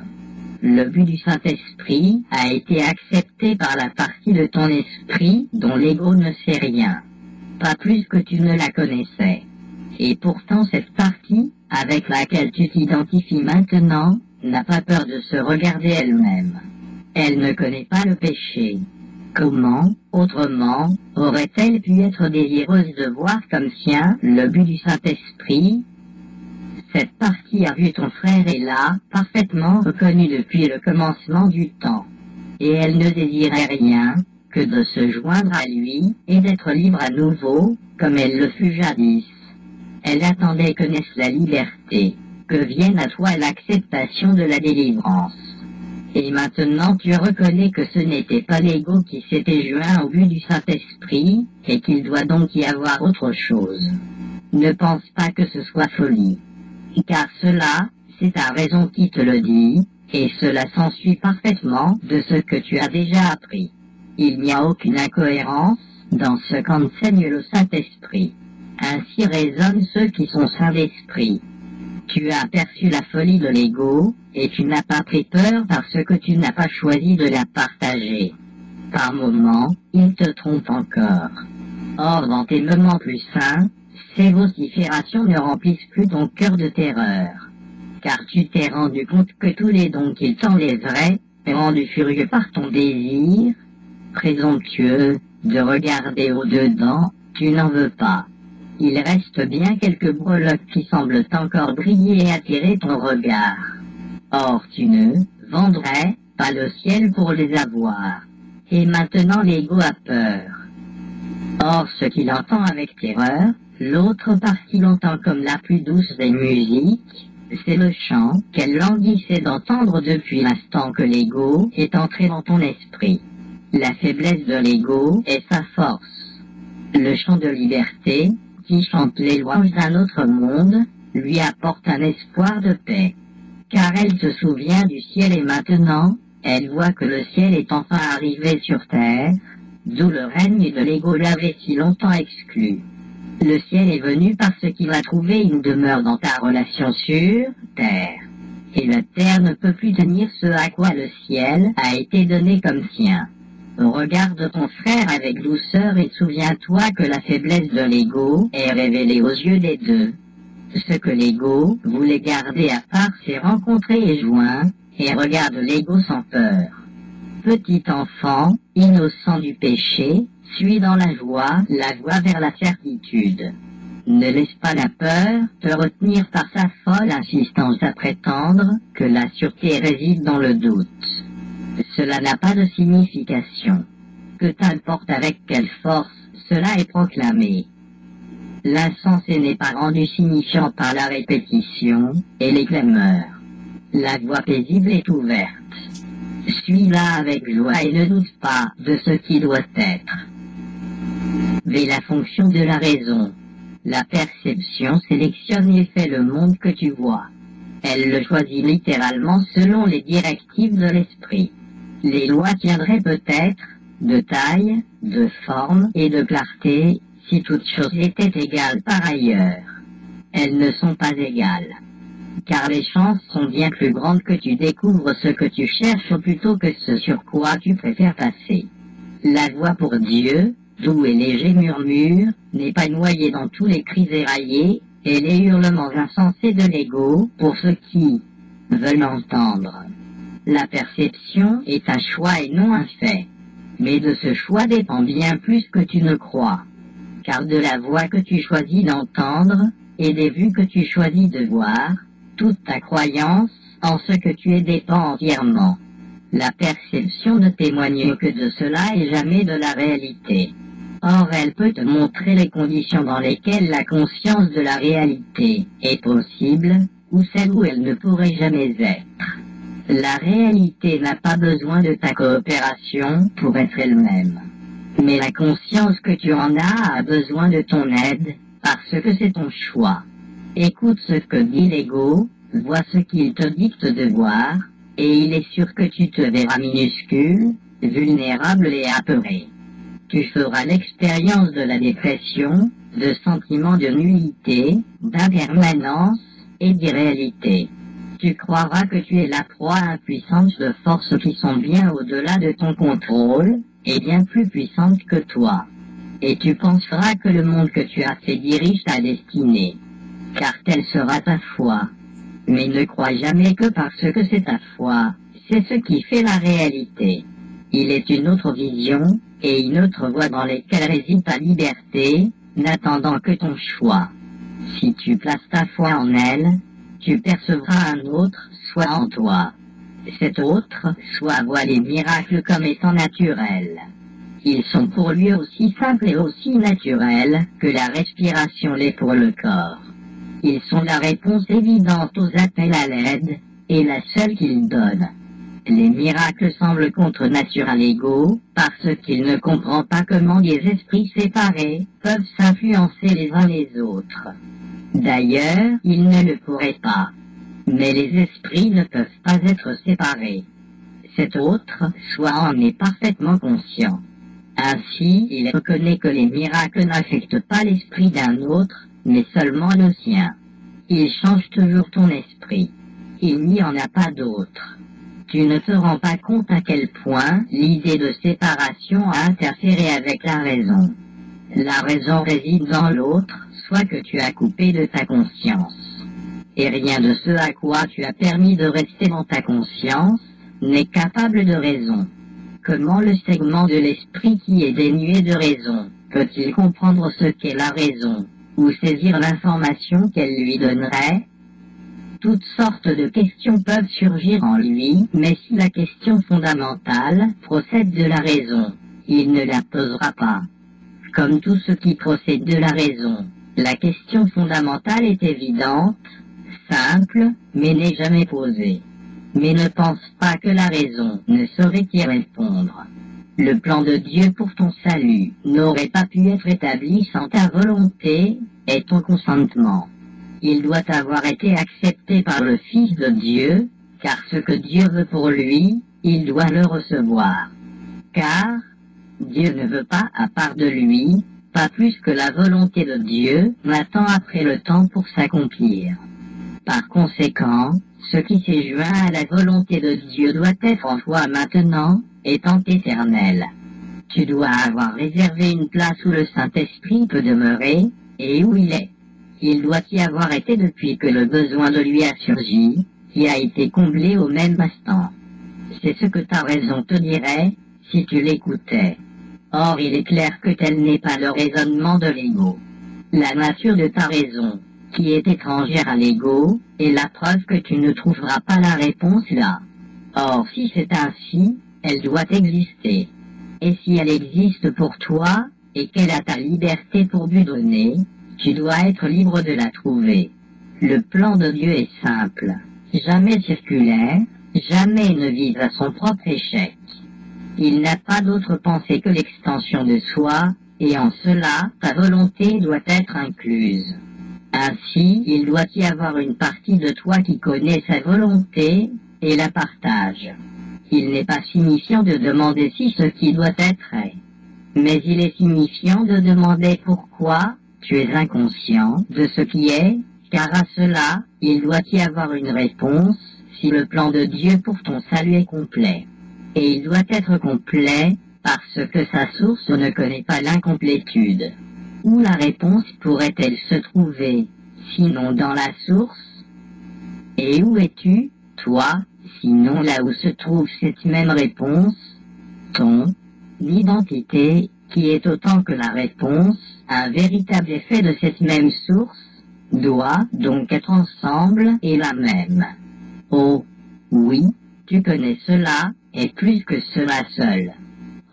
Le but du Saint-Esprit a été accepté par la partie de ton esprit dont l'ego ne sait rien, pas plus que tu ne la connaissais. Et pourtant cette partie, avec laquelle tu t'identifies maintenant, n'a pas peur de se regarder elle-même. Elle ne connaît pas le péché. Comment, autrement, aurait-elle pu être désireuse de voir comme sien le but du Saint-Esprit? Cette partie a vu ton frère est là, parfaitement reconnu depuis le commencement du temps. Et elle ne désirait rien que de se joindre à lui et d'être libre à nouveau, comme elle le fut jadis. Elle attendait que naisse la liberté, que vienne à toi l'acceptation de la délivrance. Et maintenant tu reconnais que ce n'était pas l'ego qui s'était joint au but du Saint-Esprit, et qu'il doit donc y avoir autre chose. Ne pense pas que ce soit folie. Car cela, c'est ta raison qui te le dit, et cela s'ensuit parfaitement de ce que tu as déjà appris. Il n'y a aucune incohérence dans ce qu'enseigne le Saint-Esprit. Ainsi raisonnent ceux qui sont saints d'esprit. Tu as aperçu la folie de l'ego, et tu n'as pas pris peur parce que tu n'as pas choisi de la partager. Par moments, il te trompe encore. Or, dans tes moments plus saints, ces vociférations ne remplissent plus ton cœur de terreur. Car tu t'es rendu compte que tous les dons qu'il t'enlèverait, rendu furieux par ton désir, présomptueux, de regarder au-dedans, tu n'en veux pas. Il reste bien quelques breloques qui semblent encore briller et attirer ton regard. Or tu ne vendrais pas le ciel pour les avoir. Et maintenant l'ego a peur. Or ce qu'il entend avec terreur, l'autre partie l'entend comme la plus douce des musiques, c'est le chant qu'elle languissait d'entendre depuis l'instant que l'ego est entré dans ton esprit. La faiblesse de l'ego est sa force. Le chant de liberté, qui chante les louanges d'un autre monde, lui apporte un espoir de paix. Car elle se souvient du ciel et maintenant, elle voit que le ciel est enfin arrivé sur terre, d'où le règne de l'ego l'avait si longtemps exclu. Le ciel est venu parce qu'il a trouvé une demeure dans ta relation sur terre. Et la terre ne peut plus tenir ce à quoi le ciel a été donné comme sien. Regarde ton frère avec douceur et souviens-toi que la faiblesse de l'ego est révélée aux yeux des deux. Ce que l'ego voulait garder à part s'est rencontré et joint, et regarde l'ego sans peur. Petit enfant, innocent du péché, suis dans la voie vers la certitude. Ne laisse pas la peur te retenir par sa folle insistance à prétendre que la sûreté réside dans le doute. Cela n'a pas de signification. Que t'importe avec quelle force cela est proclamé. L'insensé n'est pas rendu signifiant par la répétition et les clameurs. La voie paisible est ouverte. Suis-la avec joie et ne doute pas de ce qui doit être. V. La fonction de la raison. La perception sélectionne et fait le monde que tu vois. Elle le choisit littéralement selon les directives de l'esprit. Les lois tiendraient peut-être de taille, de forme et de clarté si toutes choses étaient égales par ailleurs. Elles ne sont pas égales. Car les chances sont bien plus grandes que tu découvres ce que tu cherches plutôt que ce sur quoi tu préfères passer. La voie pour Dieu, doux et léger murmure, n'est pas noyée dans tous les cris éraillés et les hurlements insensés de l'ego pour ceux qui veulent entendre. La perception est un choix et non un fait. Mais de ce choix dépend bien plus que tu ne crois. Car de la voix que tu choisis d'entendre et des vues que tu choisis de voir, toute ta croyance en ce que tu es dépend entièrement. La perception ne témoigne que de cela et jamais de la réalité. Or elle peut te montrer les conditions dans lesquelles la conscience de la réalité est possible, ou celles où elle ne pourrait jamais être. La réalité n'a pas besoin de ta coopération pour être elle-même. Mais la conscience que tu en as a besoin de ton aide, parce que c'est ton choix. Écoute ce que dit l'ego, vois ce qu'il te dicte de voir, et il est sûr que tu te verras minuscule, vulnérable et apeuré. Tu feras l'expérience de la dépression, de sentiments de nullité, d'impermanence et d'irréalité. Tu croiras que tu es la proie impuissante de forces qui sont bien au-delà de ton contrôle, et bien plus puissantes que toi. Et tu penseras que le monde que tu as fait dirige ta destinée. Car telle sera ta foi. Mais ne crois jamais que parce que c'est ta foi, c'est ce qui fait la réalité. Il est une autre vision, et une autre voie dans lesquelles réside ta liberté, n'attendant que ton choix. Si tu places ta foi en elle, tu percevras un autre, soit en toi. Cet autre, soit voit les miracles comme étant naturels. Ils sont pour lui aussi simples et aussi naturels que la respiration l'est pour le corps. Ils sont la réponse évidente aux appels à l'aide, et la seule qu'il donne. Les miracles semblent contre nature à l'ego, parce qu'il ne comprend pas comment des esprits séparés peuvent s'influencer les uns les autres. D'ailleurs, il ne le pourrait pas. Mais les esprits ne peuvent pas être séparés. Cet autre, soit en est parfaitement conscient. Ainsi, il reconnaît que les miracles n'affectent pas l'esprit d'un autre, mais seulement le sien. Il change toujours ton esprit. Il n'y en a pas d'autre. Tu ne te rends pas compte à quel point l'idée de séparation a interféré avec la raison. La raison réside dans l'autre, soit que tu as coupé de ta conscience. Et rien de ce à quoi tu as permis de rester dans ta conscience n'est capable de raison. Comment le segment de l'esprit qui est dénué de raison peut-il comprendre ce qu'est la raison, ou saisir l'information qu'elle lui donnerait? Toutes sortes de questions peuvent surgir en lui, mais si la question fondamentale procède de la raison, il ne la posera pas. Comme tout ce qui procède de la raison, la question fondamentale est évidente, simple, mais n'est jamais posée. Mais ne pense pas que la raison ne saurait y répondre. Le plan de Dieu pour ton salut n'aurait pas pu être établi sans ta volonté et ton consentement. Il doit avoir été accepté par le Fils de Dieu, car ce que Dieu veut pour lui, il doit le recevoir. Car Dieu ne veut pas à part de lui, pas plus que la volonté de Dieu n'attend après le temps pour s'accomplir. Par conséquent, ce qui s'est joint à la volonté de Dieu doit être en toi maintenant, étant éternel. Tu dois avoir réservé une place où le Saint-Esprit peut demeurer, et où il est. Il doit y avoir été depuis que le besoin de lui a surgi, qui a été comblé au même instant. C'est ce que ta raison te dirait, si tu l'écoutais. Or il est clair que tel n'est pas le raisonnement de l'ego. La nature de ta raison, qui est étrangère à l'ego, est la preuve que tu ne trouveras pas la réponse là. Or si c'est ainsi, elle doit exister. Et si elle existe pour toi, et qu'elle a ta liberté pour lui donner, Tu dois être libre de la trouver. Le plan de Dieu est simple, jamais circulaire, jamais ne vise à son propre échec. Il n'a pas d'autre pensée que l'extension de soi, et en cela, ta volonté doit être incluse. Ainsi, il doit y avoir une partie de toi qui connaît sa volonté, et la partage. Il n'est pas signifiant de demander si ce qui doit être est. Mais il est signifiant de demander pourquoi tu es inconscient de ce qui est, car à cela, il doit y avoir une réponse si le plan de Dieu pour ton salut est complet. Et il doit être complet parce que sa source ne connaît pas l'incomplétude. Où la réponse pourrait-elle se trouver, sinon dans la source? Et où es-tu, toi, sinon là où se trouve cette même réponse? Ton identité, qui est autant que la réponse, un véritable effet de cette même source, doit donc être ensemble et la même. Oh, oui, tu connais cela, et plus que cela seul.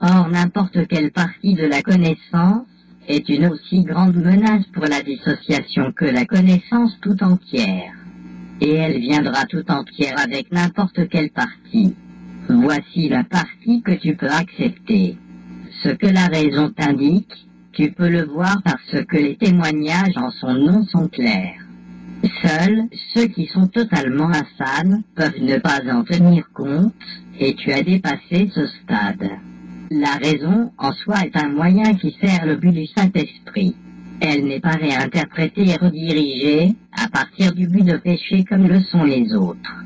Or n'importe quelle partie de la connaissance est une aussi grande menace pour la dissociation que la connaissance tout entière. Et elle viendra tout entière avec n'importe quelle partie. Voici la partie que tu peux accepter. Ce que la raison t'indique, tu peux le voir parce que les témoignages en son nom sont clairs. Seuls ceux qui sont totalement insanes peuvent ne pas en tenir compte, et tu as dépassé ce stade. La raison en soi est un moyen qui sert le but du Saint-Esprit. Elle n'est pas réinterprétée et redirigée à partir du but de péché comme le sont les autres.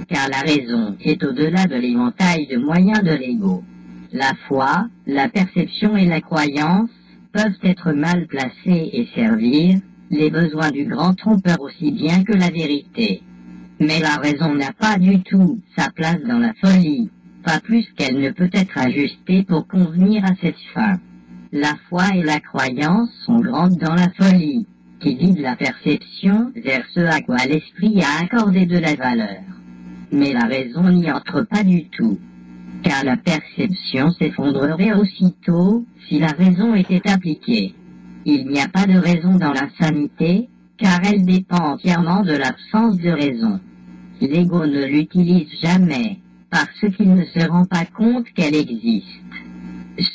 Car la raison est au-delà de l'éventail de moyens de l'ego. La foi, la perception et la croyance peuvent être mal placées et servir les besoins du grand trompeur aussi bien que la vérité. Mais la raison n'a pas du tout sa place dans la folie, pas plus qu'elle ne peut être ajustée pour convenir à cette fin. La foi et la croyance sont grandes dans la folie, qui guide la perception vers ce à quoi l'esprit a accordé de la valeur. Mais la raison n'y entre pas du tout, car la perception s'effondrerait aussitôt si la raison était appliquée. Il n'y a pas de raison dans l'insanité, car elle dépend entièrement de l'absence de raison. L'ego ne l'utilise jamais, parce qu'il ne se rend pas compte qu'elle existe.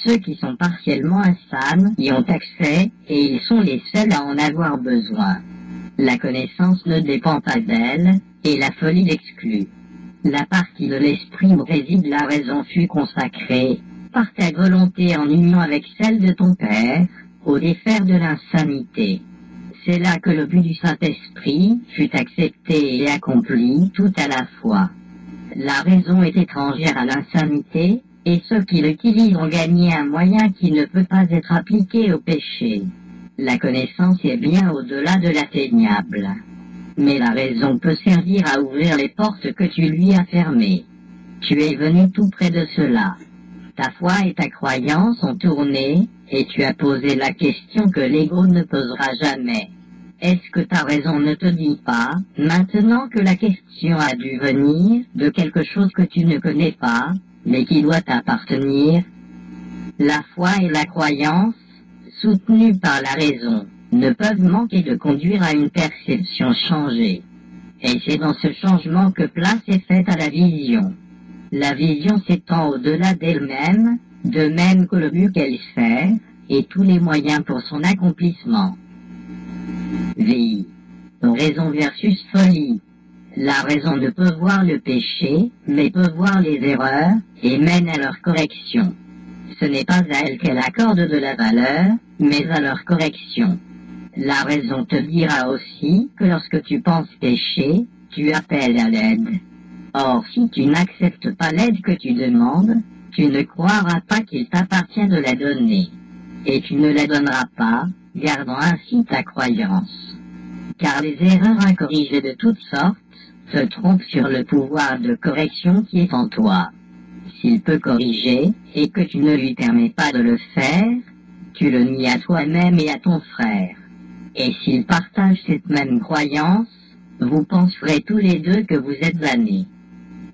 Ceux qui sont partiellement insanes y ont accès, et ils sont les seuls à en avoir besoin. La connaissance ne dépend pas d'elle, et la folie l'exclut. La partie de l'esprit où réside la raison fut consacrée, par ta volonté en union avec celle de ton Père, au défaire de l'insanité. C'est là que le but du Saint-Esprit fut accepté et accompli tout à la fois. La raison est étrangère à l'insanité, et ceux qui l'utilisent ont gagné un moyen qui ne peut pas être appliqué au péché. La connaissance est bien au-delà de l'atteignable. Mais la raison peut servir à ouvrir les portes que tu lui as fermées. Tu es venu tout près de cela. Ta foi et ta croyance ont tourné, et tu as posé la question que l'ego ne posera jamais. Est-ce que ta raison ne te dit pas, maintenant que la question a dû venir de quelque chose que tu ne connais pas, mais qui doit t'appartenir? La foi et la croyance, soutenues par la raison, ne peuvent manquer de conduire à une perception changée. Et c'est dans ce changement que place est faite à la vision. La vision s'étend au-delà d'elle-même, de même que le but qu'elle sert, et tous les moyens pour son accomplissement. Vie. Raison versus folie. La raison ne peut voir le péché, mais peut voir les erreurs, et mène à leur correction. Ce n'est pas à elle qu'elle accorde de la valeur, mais à leur correction. La raison te dira aussi que lorsque tu penses pécher, tu appelles à l'aide. Or, si tu n'acceptes pas l'aide que tu demandes, tu ne croiras pas qu'il t'appartient de la donner. Et tu ne la donneras pas, gardant ainsi ta croyance. Car les erreurs incorrigées de toutes sortes se trompent sur le pouvoir de correction qui est en toi. S'il peut corriger, et que tu ne lui permets pas de le faire, tu le nies à toi-même et à ton frère. Et s'il partage cette même croyance, vous penserez tous les deux que vous êtes damnés.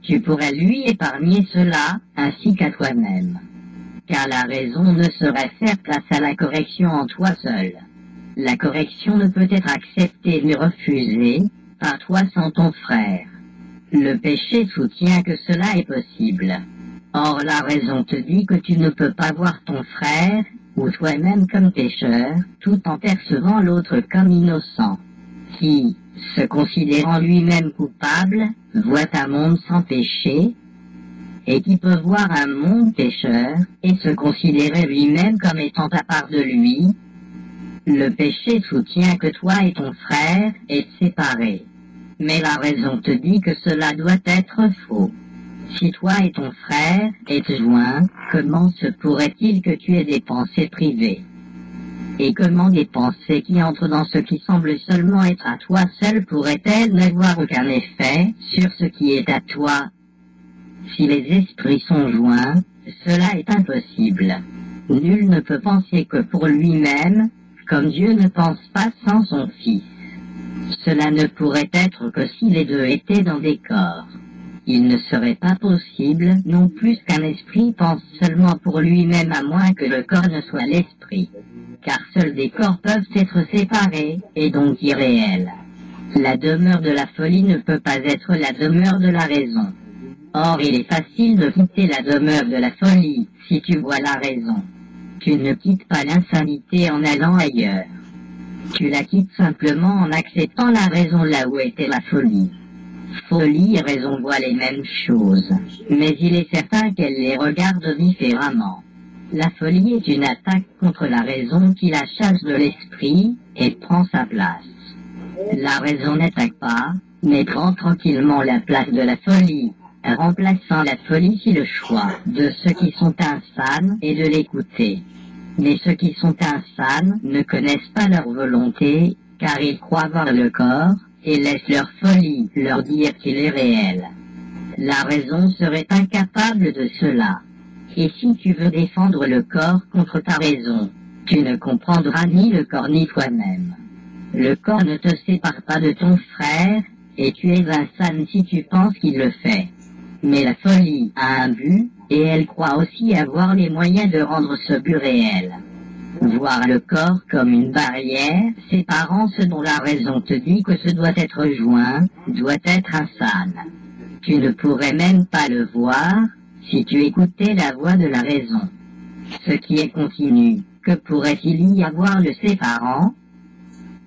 Tu pourrais lui épargner cela, ainsi qu'à toi-même. Car la raison ne saurait faire place à la correction en toi seul. La correction ne peut être acceptée ni refusée par toi sans ton frère. Le péché soutient que cela est possible. Or la raison te dit que tu ne peux pas voir ton frère, ou toi-même comme pécheur, tout en percevant l'autre comme innocent. Qui, se considérant lui-même coupable, voit un monde sans péché, et qui peut voir un monde pécheur, et se considérer lui-même comme étant à part de lui. Le péché soutient que toi et ton frère êtes séparés. Mais la raison te dit que cela doit être faux. Si toi et ton frère êtes joints, comment se pourrait-il que tu aies des pensées privées? Et comment des pensées qui entrent dans ce qui semble seulement être à toi seul pourraient-elles n'avoir aucun effet sur ce qui est à toi? Si les esprits sont joints, cela est impossible. Nul ne peut penser que pour lui-même, comme Dieu ne pense pas sans son Fils. Cela ne pourrait être que si les deux étaient dans des corps. Il ne serait pas possible non plus qu'un esprit pense seulement pour lui-même à moins que le corps ne soit l'esprit. Car seuls des corps peuvent être séparés, et donc irréels. La demeure de la folie ne peut pas être la demeure de la raison. Or il est facile de quitter la demeure de la folie, si tu vois la raison. Tu ne quittes pas l'insanité en allant ailleurs. Tu la quittes simplement en acceptant la raison là où était la folie. Folie et raison voient les mêmes choses, mais il est certain qu'elles les regardent différemment. La folie est une attaque contre la raison qui la chasse de l'esprit et prend sa place. La raison n'attaque pas, mais prend tranquillement la place de la folie, remplaçant la folie si le choix de ceux qui sont insanes et de l'écouter. Mais ceux qui sont insanes ne connaissent pas leur volonté, car ils croient voir le corps, et laissent leur folie leur dire qu'il est réel. La raison serait incapable de cela. Et si tu veux défendre le corps contre ta raison, tu ne comprendras ni le corps ni toi-même. Le corps ne te sépare pas de ton frère, et tu es insane si tu penses qu'il le fait. Mais la folie a un but, et elle croit aussi avoir les moyens de rendre ce but réel. Voir le corps comme une barrière séparant ce dont la raison te dit que ce doit être joint, doit être insane. Tu ne pourrais même pas le voir si tu écoutais la voix de la raison. Ce qui est continu, que pourrait-il y avoir de séparant?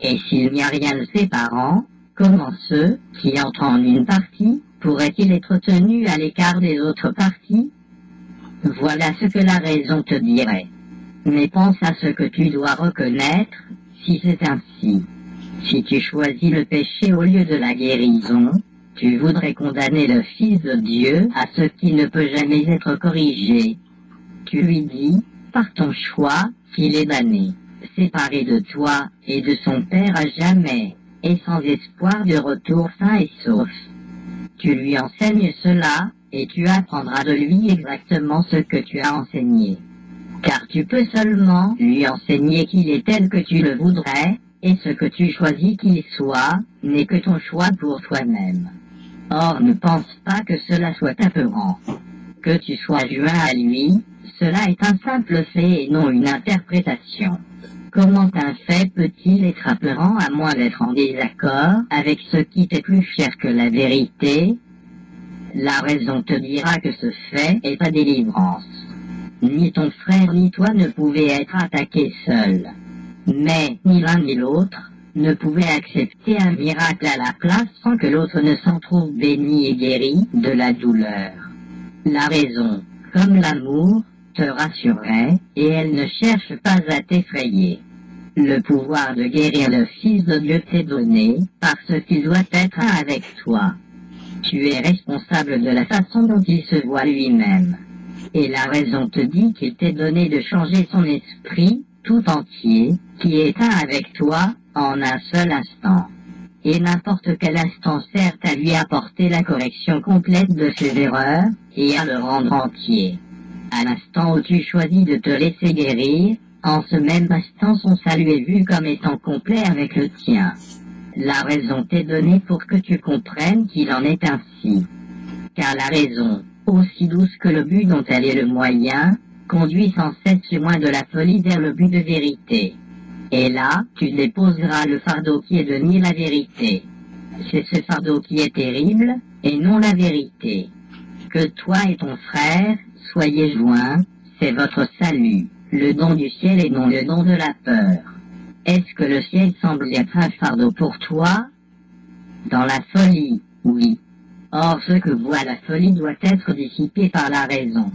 Et s'il n'y a rien de séparant, comment ceux qui entendent une partie pourraient-ils être tenus à l'écart des autres parties? Voilà ce que la raison te dirait. Mais pense à ce que tu dois reconnaître, si c'est ainsi. Si tu choisis le péché au lieu de la guérison, tu voudrais condamner le Fils de Dieu à ce qui ne peut jamais être corrigé. Tu lui dis, par ton choix, qu'il est damné, séparé de toi et de son Père à jamais, et sans espoir de retour sain et sauf. Tu lui enseignes cela, et tu apprendras de lui exactement ce que tu as enseigné. Car tu peux seulement lui enseigner qu'il est tel que tu le voudrais, et ce que tu choisis qu'il soit, n'est que ton choix pour toi-même. Or ne pense pas que cela soit apeurant. Que tu sois joint à lui, cela est un simple fait et non une interprétation. Comment un fait peut-il être apeurant à moins d'être en désaccord avec ce qui t'est plus cher que la vérité? La raison te dira que ce fait est ta délivrance. Ni ton frère ni toi ne pouvaient être attaqués seuls. Mais ni l'un ni l'autre ne pouvaient accepter un miracle à la place sans que l'autre ne s'en trouve béni et guéri de la douleur. La raison, comme l'amour, te rassurerait, et elle ne cherche pas à t'effrayer. Le pouvoir de guérir le Fils de Dieu t'est donné, parce qu'il doit être un avec toi. Tu es responsable de la façon dont il se voit lui-même. Et la raison te dit qu'il t'est donné de changer son esprit tout entier, qui est un avec toi, en un seul instant. Et n'importe quel instant sert à lui apporter la correction complète de ses erreurs, et à le rendre entier. À l'instant où tu choisis de te laisser guérir, en ce même instant son salut est vu comme étant complet avec le tien. La raison t'est donnée pour que tu comprennes qu'il en est ainsi. Car la raison, aussi douce que le but dont elle est le moyen, conduit sans cesse loin de la folie vers le but de vérité. Et là, tu déposeras le fardeau qui est de nier la vérité. C'est ce fardeau qui est terrible, et non la vérité. Que toi et ton frère soyez joints, c'est votre salut, le don du ciel et non le don de la peur. Est-ce que le ciel semble être un fardeau pour toi? Dans la folie, oui. Or ce que voit la folie doit être dissipé par la raison.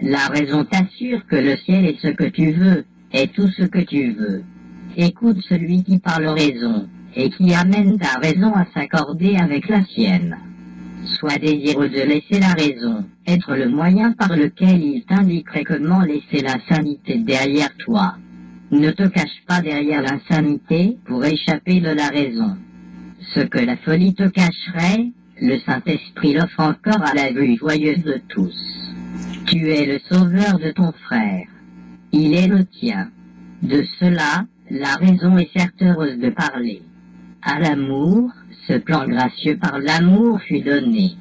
La raison t'assure que le ciel est ce que tu veux, est tout ce que tu veux. Écoute celui qui parle raison, et qui amène ta raison à s'accorder avec la sienne. Sois désireux de laisser la raison, être le moyen par lequel il t'indiquerait comment laisser l'insanité derrière toi. Ne te cache pas derrière l'insanité pour échapper de la raison. Ce que la folie te cacherait, le Saint-Esprit l'offre encore à la vue joyeuse de tous. Tu es le sauveur de ton frère. Il est le tien. De cela, la raison est certes heureuse de parler. À l'amour, ce plan gracieux par l'amour fut donné.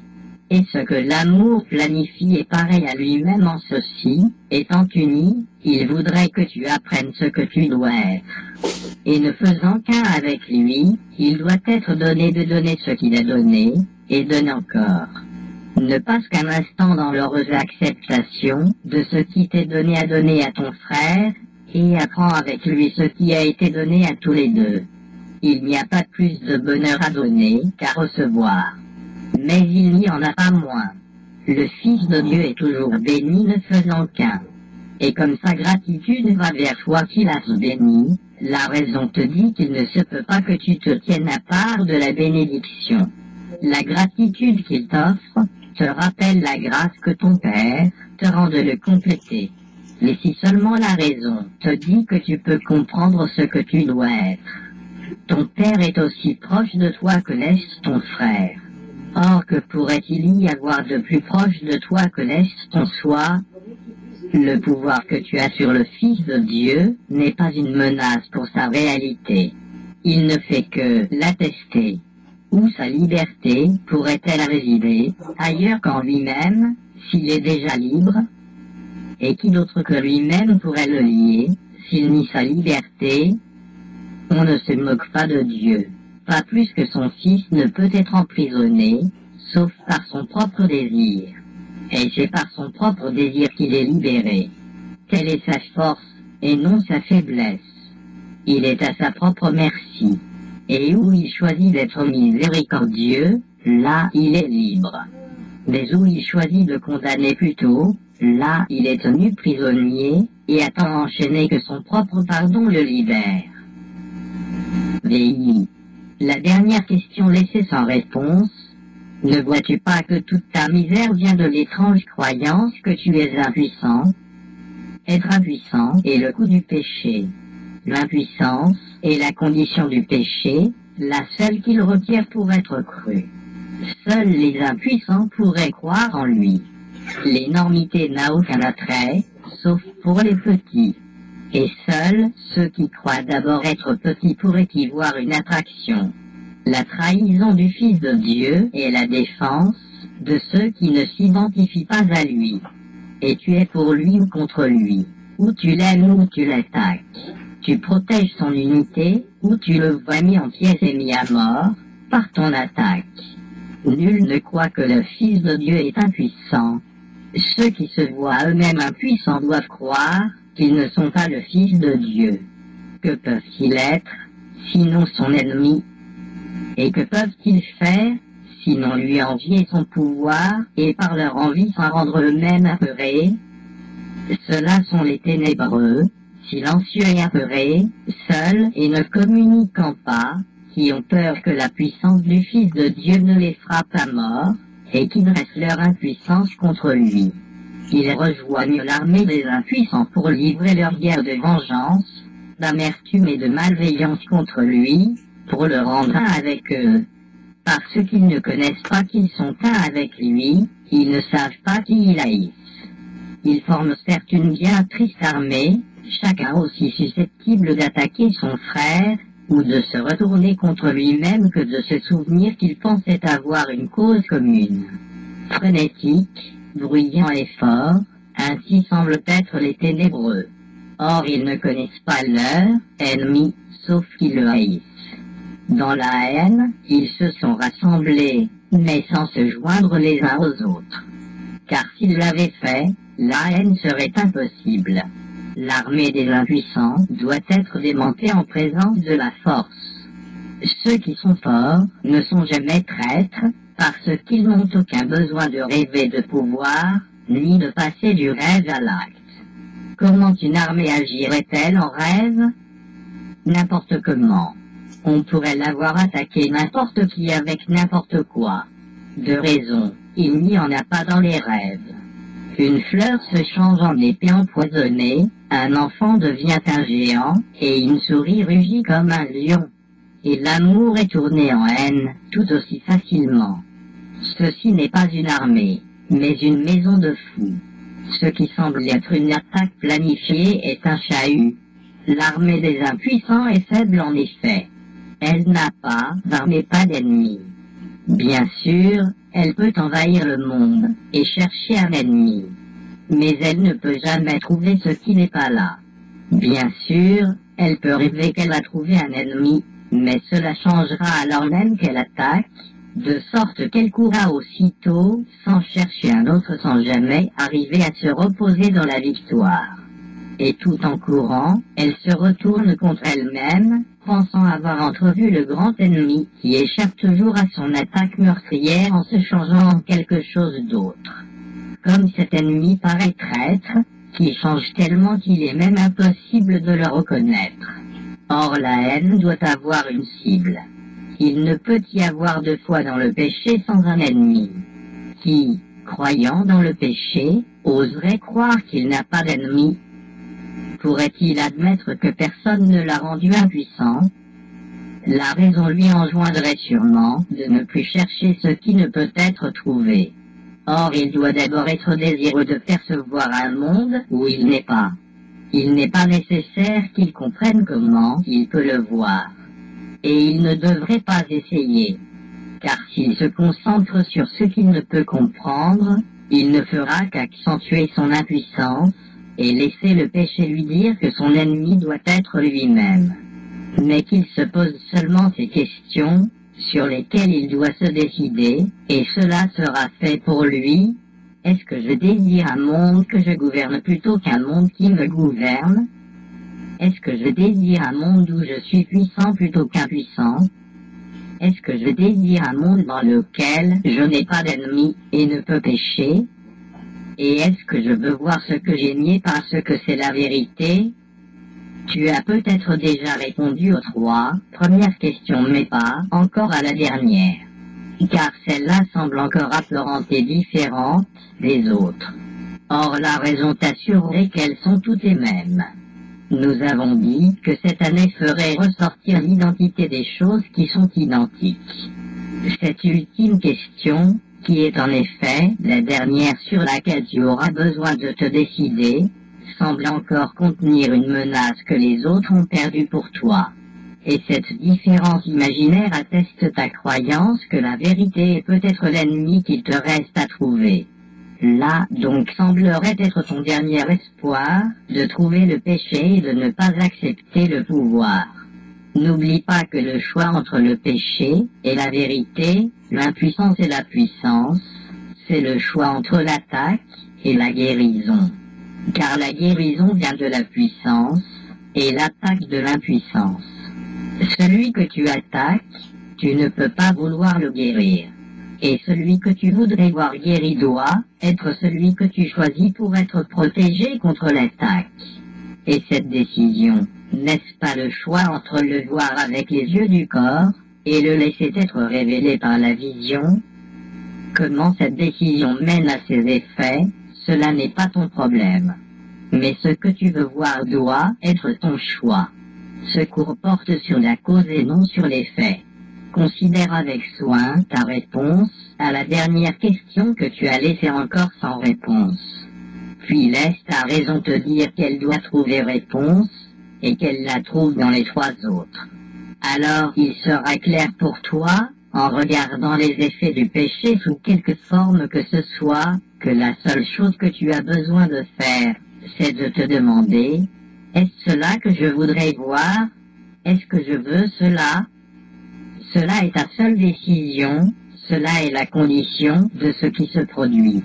Et ce que l'amour planifie est pareil à lui-même en ceci, étant uni, il voudrait que tu apprennes ce que tu dois être. Et ne faisant qu'un avec lui, il doit être donné de donner ce qu'il a donné, et donne encore. Ne passe qu'un instant dans l'heureuse acceptation de ce qui t'est donné à donner à ton frère, et apprends avec lui ce qui a été donné à tous les deux. Il n'y a pas plus de bonheur à donner qu'à recevoir. Mais il n'y en a pas moins. Le Fils de Dieu est toujours béni ne faisant qu'un. Et comme sa gratitude va vers toi qui l'as béni, la raison te dit qu'il ne se peut pas que tu te tiennes à part de la bénédiction. La gratitude qu'il t'offre te rappelle la grâce que ton Père te rend de le compléter. Mais si seulement la raison te dit que tu peux comprendre ce que tu dois être. Ton Père est aussi proche de toi que l'est ton frère. Or que pourrait-il y avoir de plus proche de toi que l'est ton soi? Le pouvoir que tu as sur le Fils de Dieu n'est pas une menace pour sa réalité. Il ne fait que l'attester. Où sa liberté pourrait-elle résider, ailleurs qu'en lui-même, s'il est déjà libre? Et qui d'autre que lui-même pourrait le lier, s'il nie sa liberté? On ne se moque pas de Dieu. Pas plus que son Fils ne peut être emprisonné, sauf par son propre désir. Et c'est par son propre désir qu'il est libéré. Telle est sa force, et non sa faiblesse. Il est à sa propre merci. Et où il choisit d'être miséricordieux, là il est libre. Mais où il choisit de condamner plutôt, là il est tenu prisonnier, et attend enchaîné que son propre pardon le libère. VI. La dernière question laissée sans réponse. Ne vois-tu pas que toute ta misère vient de l'étrange croyance que tu es impuissant? Être impuissant est le coût du péché. L'impuissance est la condition du péché, la seule qu'il requiert pour être cru. Seuls les impuissants pourraient croire en lui. L'énormité n'a aucun attrait, sauf pour les petits. Et seuls ceux qui croient d'abord être petits pourraient y voir une attraction. La trahison du Fils de Dieu est la défense de ceux qui ne s'identifient pas à lui. Et tu es pour lui ou contre lui, ou tu l'aimes ou tu l'attaques. Tu protèges son unité, ou tu le vois mis en pièces et mis à mort, par ton attaque. Nul ne croit que le Fils de Dieu est impuissant. Ceux qui se voient eux-mêmes impuissants doivent croire qu'ils ne sont pas le Fils de Dieu. Que peuvent-ils être, sinon son ennemi? Et que peuvent-ils faire, sinon lui envier son pouvoir, et par leur envie s'en rendre eux-mêmes apeurés? Ceux-là sont les ténébreux, silencieux et apeurés, seuls et ne communiquant pas, qui ont peur que la puissance du Fils de Dieu ne les frappe à mort, et qui dressent leur impuissance contre lui. Ils rejoignent l'armée des impuissants pour livrer leur guerre de vengeance, d'amertume et de malveillance contre lui, pour le rendre un avec eux. Parce qu'ils ne connaissent pas qu'ils sont un avec lui, ils ne savent pas qui ils haïssent. Ils forment certes une bien triste armée, chacun aussi susceptible d'attaquer son frère, ou de se retourner contre lui-même que de se souvenir qu'il pensait avoir une cause commune. Frénétique, bruyant et fort, ainsi semblent être les ténébreux. Or ils ne connaissent pas leur ennemi, sauf qu'ils le haïssent. Dans la haine, ils se sont rassemblés, mais sans se joindre les uns aux autres. Car s'ils l'avaient fait, la haine serait impossible. L'armée des impuissants doit être démontée en présence de la force. Ceux qui sont forts ne sont jamais traîtres, parce qu'ils n'ont aucun besoin de rêver de pouvoir, ni de passer du rêve à l'acte. Comment une armée agirait-elle en rêve? N'importe comment. On pourrait l'avoir attaqué n'importe qui avec n'importe quoi. De raison, il n'y en a pas dans les rêves. Une fleur se change en épée empoisonnée, un enfant devient un géant, et une souris rugit comme un lion. Et l'amour est tourné en haine, tout aussi facilement. Ceci n'est pas une armée, mais une maison de fous. Ce qui semble être une attaque planifiée est un chahut. L'armée des impuissants est faible en effet. Elle n'a pas d'armée, pas d'ennemis. Bien sûr, elle peut envahir le monde et chercher un ennemi. Mais elle ne peut jamais trouver ce qui n'est pas là. Bien sûr, elle peut rêver qu'elle a trouvé un ennemi, mais cela changera alors même qu'elle attaque, de sorte qu'elle courra aussitôt, sans chercher un autre, sans jamais arriver à se reposer dans la victoire. Et tout en courant, elle se retourne contre elle-même, pensant avoir entrevu le grand ennemi qui échappe toujours à son attaque meurtrière en se changeant en quelque chose d'autre. Comme cet ennemi paraît traître, qui change tellement qu'il est même impossible de le reconnaître. Or la haine doit avoir une cible. Il ne peut y avoir de foi dans le péché sans un ennemi. Qui, croyant dans le péché, oserait croire qu'il n'a pas d'ennemi? Pourrait-il admettre que personne ne l'a rendu impuissant? La raison lui enjoindrait sûrement de ne plus chercher ce qui ne peut être trouvé. Or il doit d'abord être désireux de percevoir un monde où il n'est pas. Il n'est pas nécessaire qu'il comprenne comment il peut le voir. Et il ne devrait pas essayer. Car s'il se concentre sur ce qu'il ne peut comprendre, il ne fera qu'accentuer son impuissance, et laisser le péché lui dire que son ennemi doit être lui-même. Mais qu'il se pose seulement ces questions, sur lesquelles il doit se décider, et cela sera fait pour lui. Est-ce que je désire un monde que je gouverne plutôt qu'un monde qui me gouverne? Est-ce que je désire un monde où je suis puissant plutôt qu'impuissant? Est-ce que je désire un monde dans lequel je n'ai pas d'ennemi et ne peux pécher? Et est-ce que je veux voir ce que j'ai nié parce que c'est la vérité? Tu as peut-être déjà répondu aux 3 premières questions, mais pas encore à la dernière. Car celle-là semble encore apparente et différente des autres. Or la raison t'assurerait qu'elles sont toutes les mêmes. Nous avons dit que cette année ferait ressortir l'identité des choses qui sont identiques. Cette ultime question, qui est en effet la dernière sur laquelle tu auras besoin de te décider, semble encore contenir une menace que les autres ont perdue pour toi. Et cette différence imaginaire atteste ta croyance que la vérité est peut-être l'ennemi qu'il te reste à trouver. Là donc semblerait être ton dernier espoir de trouver le péché et de ne pas accepter le pouvoir. N'oublie pas que le choix entre le péché et la vérité, l'impuissance et la puissance, c'est le choix entre l'attaque et la guérison. Car la guérison vient de la puissance et l'attaque de l'impuissance. Celui que tu attaques, tu ne peux pas vouloir le guérir. Et celui que tu voudrais voir guéri doit être celui que tu choisis pour être protégé contre l'attaque. Et cette décision, n'est-ce pas le choix entre le voir avec les yeux du corps et le laisser être révélé par la vision? Comment cette décision mène à ses effets, cela n'est pas ton problème. Mais ce que tu veux voir doit être ton choix. Ce cours porte sur la cause et non sur les faits. Considère avec soin ta réponse à la dernière question que tu as laissée encore sans réponse. Puis laisse ta raison te dire qu'elle doit trouver réponse et qu'elle la trouve dans les 3 autres. Alors il sera clair pour toi, en regardant les effets du péché sous quelque forme que ce soit, que la seule chose que tu as besoin de faire, c'est de te demander, Est-ce cela que je voudrais voir? Est-ce que je veux cela? Cela est ta seule décision, cela est la condition de ce qui se produit.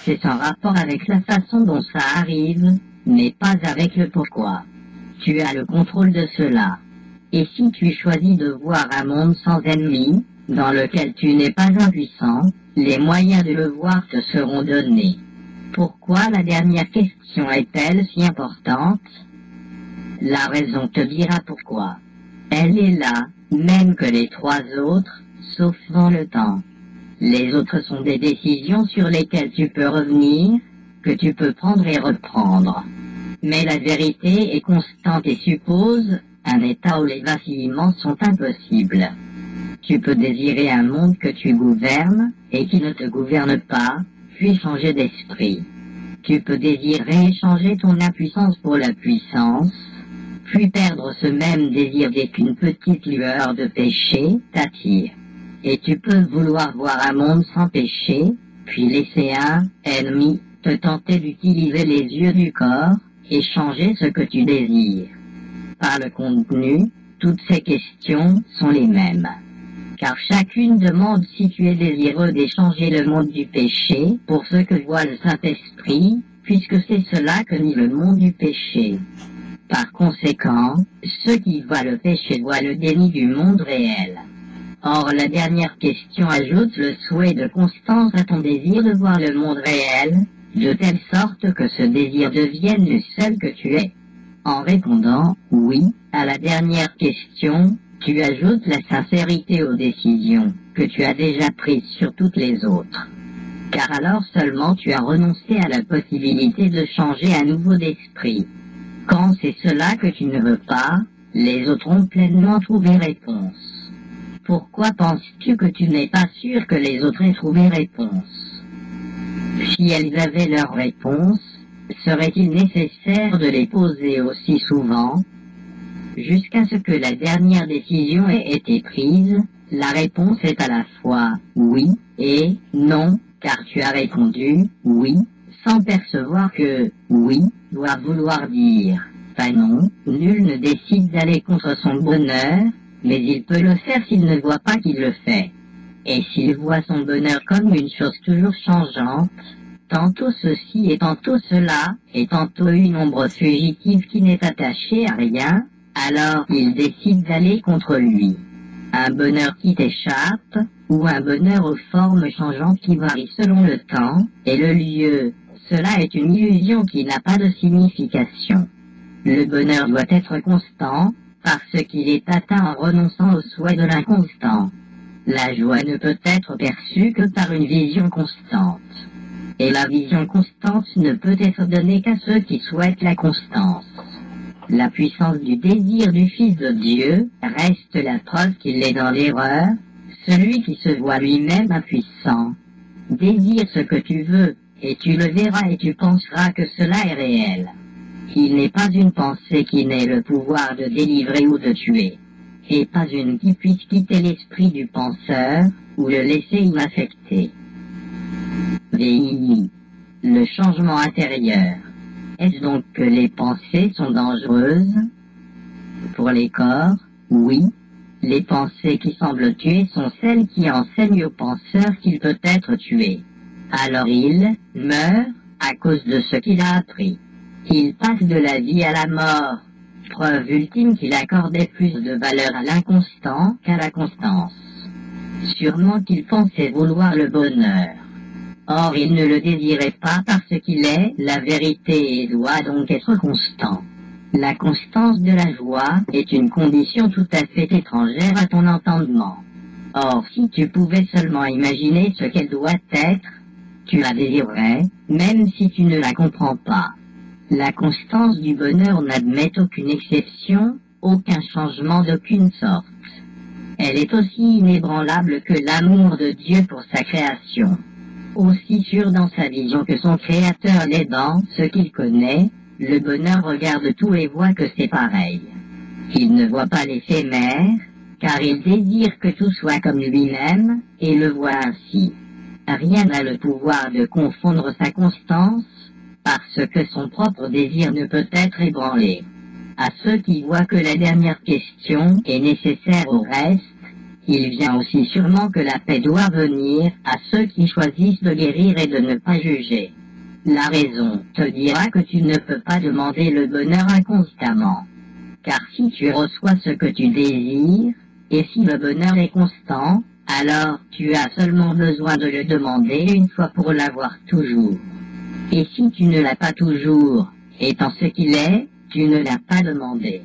C'est en rapport avec la façon dont ça arrive, mais pas avec le pourquoi. Tu as le contrôle de cela. Et si tu choisis de voir un monde sans ennemis, dans lequel tu n'es pas impuissant, les moyens de le voir te seront donnés. Pourquoi la dernière question est-elle si importante? La raison te dira pourquoi. Elle est là, même que les trois autres, sauf dans le temps. Les autres sont des décisions sur lesquelles tu peux revenir, que tu peux prendre et reprendre. Mais la vérité est constante et suppose un état où les vacillements sont impossibles. Tu peux désirer un monde que tu gouvernes et qui ne te gouverne pas, puis changer d'esprit. Tu peux désirer changer ton impuissance pour la puissance, puis perdre ce même désir dès qu'une petite lueur de péché t'attire. Et tu peux vouloir voir un monde sans péché, puis laisser un ennemi te tenter d'utiliser les yeux du corps et changer ce que tu désires. Par le contenu, toutes ces questions sont les mêmes. Car chacune demande si tu es désireux d'échanger le monde du péché pour ce que voit le Saint-Esprit, puisque c'est cela que nie le monde du péché. Par conséquent, ceux qui voient le péché voient le déni du monde réel. Or, la dernière question ajoute le souhait de constance à ton désir de voir le monde réel, de telle sorte que ce désir devienne le seul que tu es. En répondant « oui » à la dernière question, tu ajoutes la sincérité aux décisions que tu as déjà prises sur toutes les autres. Car alors seulement tu as renoncé à la possibilité de changer à nouveau d'esprit. Quand c'est cela que tu ne veux pas, les autres ont pleinement trouvé réponse. Pourquoi penses-tu que tu n'es pas sûr que les autres aient trouvé réponse? Si elles avaient leur réponse, serait-il nécessaire de les poser aussi souvent? Jusqu'à ce que la dernière décision ait été prise, la réponse est à la fois oui et non, car tu as répondu oui, sans percevoir que oui doit vouloir dire pas non. Nul ne décide d'aller contre son bonheur, mais il peut le faire s'il ne voit pas qu'il le fait. Et s'il voit son bonheur comme une chose toujours changeante, tantôt ceci et tantôt cela, et tantôt une ombre fugitive qui n'est attachée à rien, alors il décide d'aller contre lui. Un bonheur qui t'échappe, ou un bonheur aux formes changeantes qui varient selon le temps et le lieu. Cela est une illusion qui n'a pas de signification. Le bonheur doit être constant, parce qu'il est atteint en renonçant au souhait de l'inconstant. La joie ne peut être perçue que par une vision constante. Et la vision constante ne peut être donnée qu'à ceux qui souhaitent la constance. La puissance du désir du Fils de Dieu reste la preuve qu'il est dans l'erreur, celui qui se voit lui-même impuissant. Désire ce que tu veux, et tu le verras et tu penseras que cela est réel. Il n'est pas une pensée qui n'ait le pouvoir de délivrer ou de tuer, et pas une qui puisse quitter l'esprit du penseur ou le laisser inaffecté. VII. Le changement intérieur. Est-ce donc que les pensées sont dangereuses? Pour les corps, oui. Les pensées qui semblent tuer sont celles qui enseignent au penseur qu'il peut être tué. Alors il meurt à cause de ce qu'il a appris. Il passe de la vie à la mort, preuve ultime qu'il accordait plus de valeur à l'inconstant qu'à la constance. Sûrement qu'il pensait vouloir le bonheur. Or il ne le désirait pas parce qu'il est la vérité et doit donc être constant. La constance de la joie est une condition tout à fait étrangère à ton entendement. Or si tu pouvais seulement imaginer ce qu'elle doit être, tu la désirerais, même si tu ne la comprends pas. La constance du bonheur n'admet aucune exception, aucun changement d'aucune sorte. Elle est aussi inébranlable que l'amour de Dieu pour sa création. Aussi sûr dans sa vision que son Créateur l'est dans ce qu'il connaît, le bonheur regarde tout et voit que c'est pareil. Il ne voit pas l'éphémère, car il désire que tout soit comme lui-même, et le voit ainsi. Rien n'a le pouvoir de confondre sa constance, parce que son propre désir ne peut être ébranlé. à ceux qui voient que la dernière question est nécessaire au reste, il vient aussi sûrement que la paix doit venir à ceux qui choisissent de guérir et de ne pas juger. La raison te dira que tu ne peux pas demander le bonheur inconstamment. Car si tu reçois ce que tu désires, et si le bonheur est constant, alors tu as seulement besoin de le demander une fois pour l'avoir toujours. Et si tu ne l'as pas toujours, étant ce qu'il est, tu ne l'as pas demandé.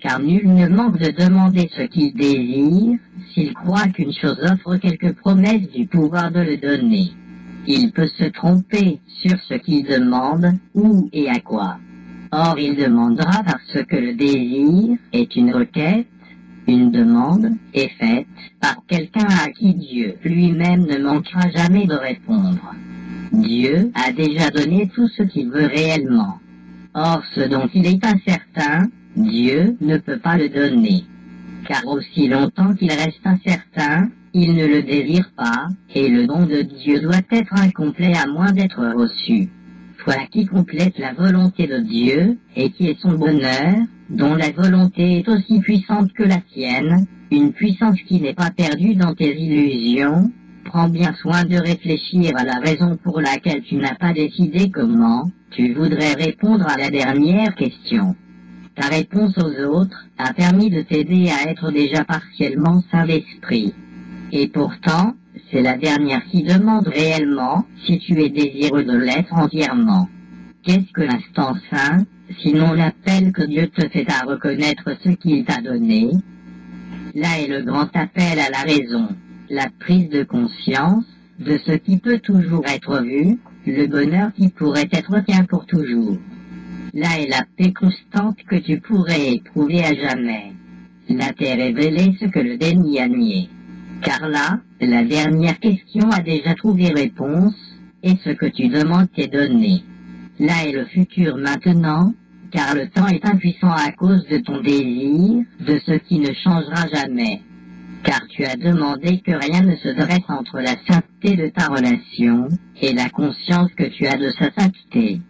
Car nul ne manque de demander ce qu'il désire, s'il croit qu'une chose offre quelque promesse du pouvoir de le donner. Il peut se tromper sur ce qu'il demande, où et à quoi. Or il demandera parce que le désir est une requête, une demande est faite par quelqu'un à qui Dieu lui-même ne manquera jamais de répondre. Dieu a déjà donné tout ce qu'il veut réellement. Or ce dont il est incertain, Dieu ne peut pas le donner. Car aussi longtemps qu'il reste incertain, il ne le désire pas, et le don de Dieu doit être incomplet à moins d'être reçu. Toi qui complètes la volonté de Dieu, et qui est son bonheur, dont la volonté est aussi puissante que la tienne, une puissance qui n'est pas perdue dans tes illusions, prends bien soin de réfléchir à la raison pour laquelle tu n'as pas décidé comment tu voudrais répondre à la dernière question. Ta réponse aux autres a permis de t'aider à être déjà partiellement sain d'esprit. Et pourtant, c'est la dernière qui demande réellement si tu es désireux de l'être entièrement. Qu'est-ce que l'instant saint, sinon l'appel que Dieu te fait à reconnaître ce qu'il t'a donné? Là est le grand appel à la raison, la prise de conscience de ce qui peut toujours être vu, le bonheur qui pourrait être tien pour toujours. Là est la paix constante que tu pourrais éprouver à jamais. Là t'est révélé ce que le déni a nié. Car là, la dernière question a déjà trouvé réponse, et ce que tu demandes t'est donné. Là est le futur maintenant, car le temps est impuissant à cause de ton désir, de ce qui ne changera jamais. Car tu as demandé que rien ne se dresse entre la sainteté de ta relation, et la conscience que tu as de sa sainteté.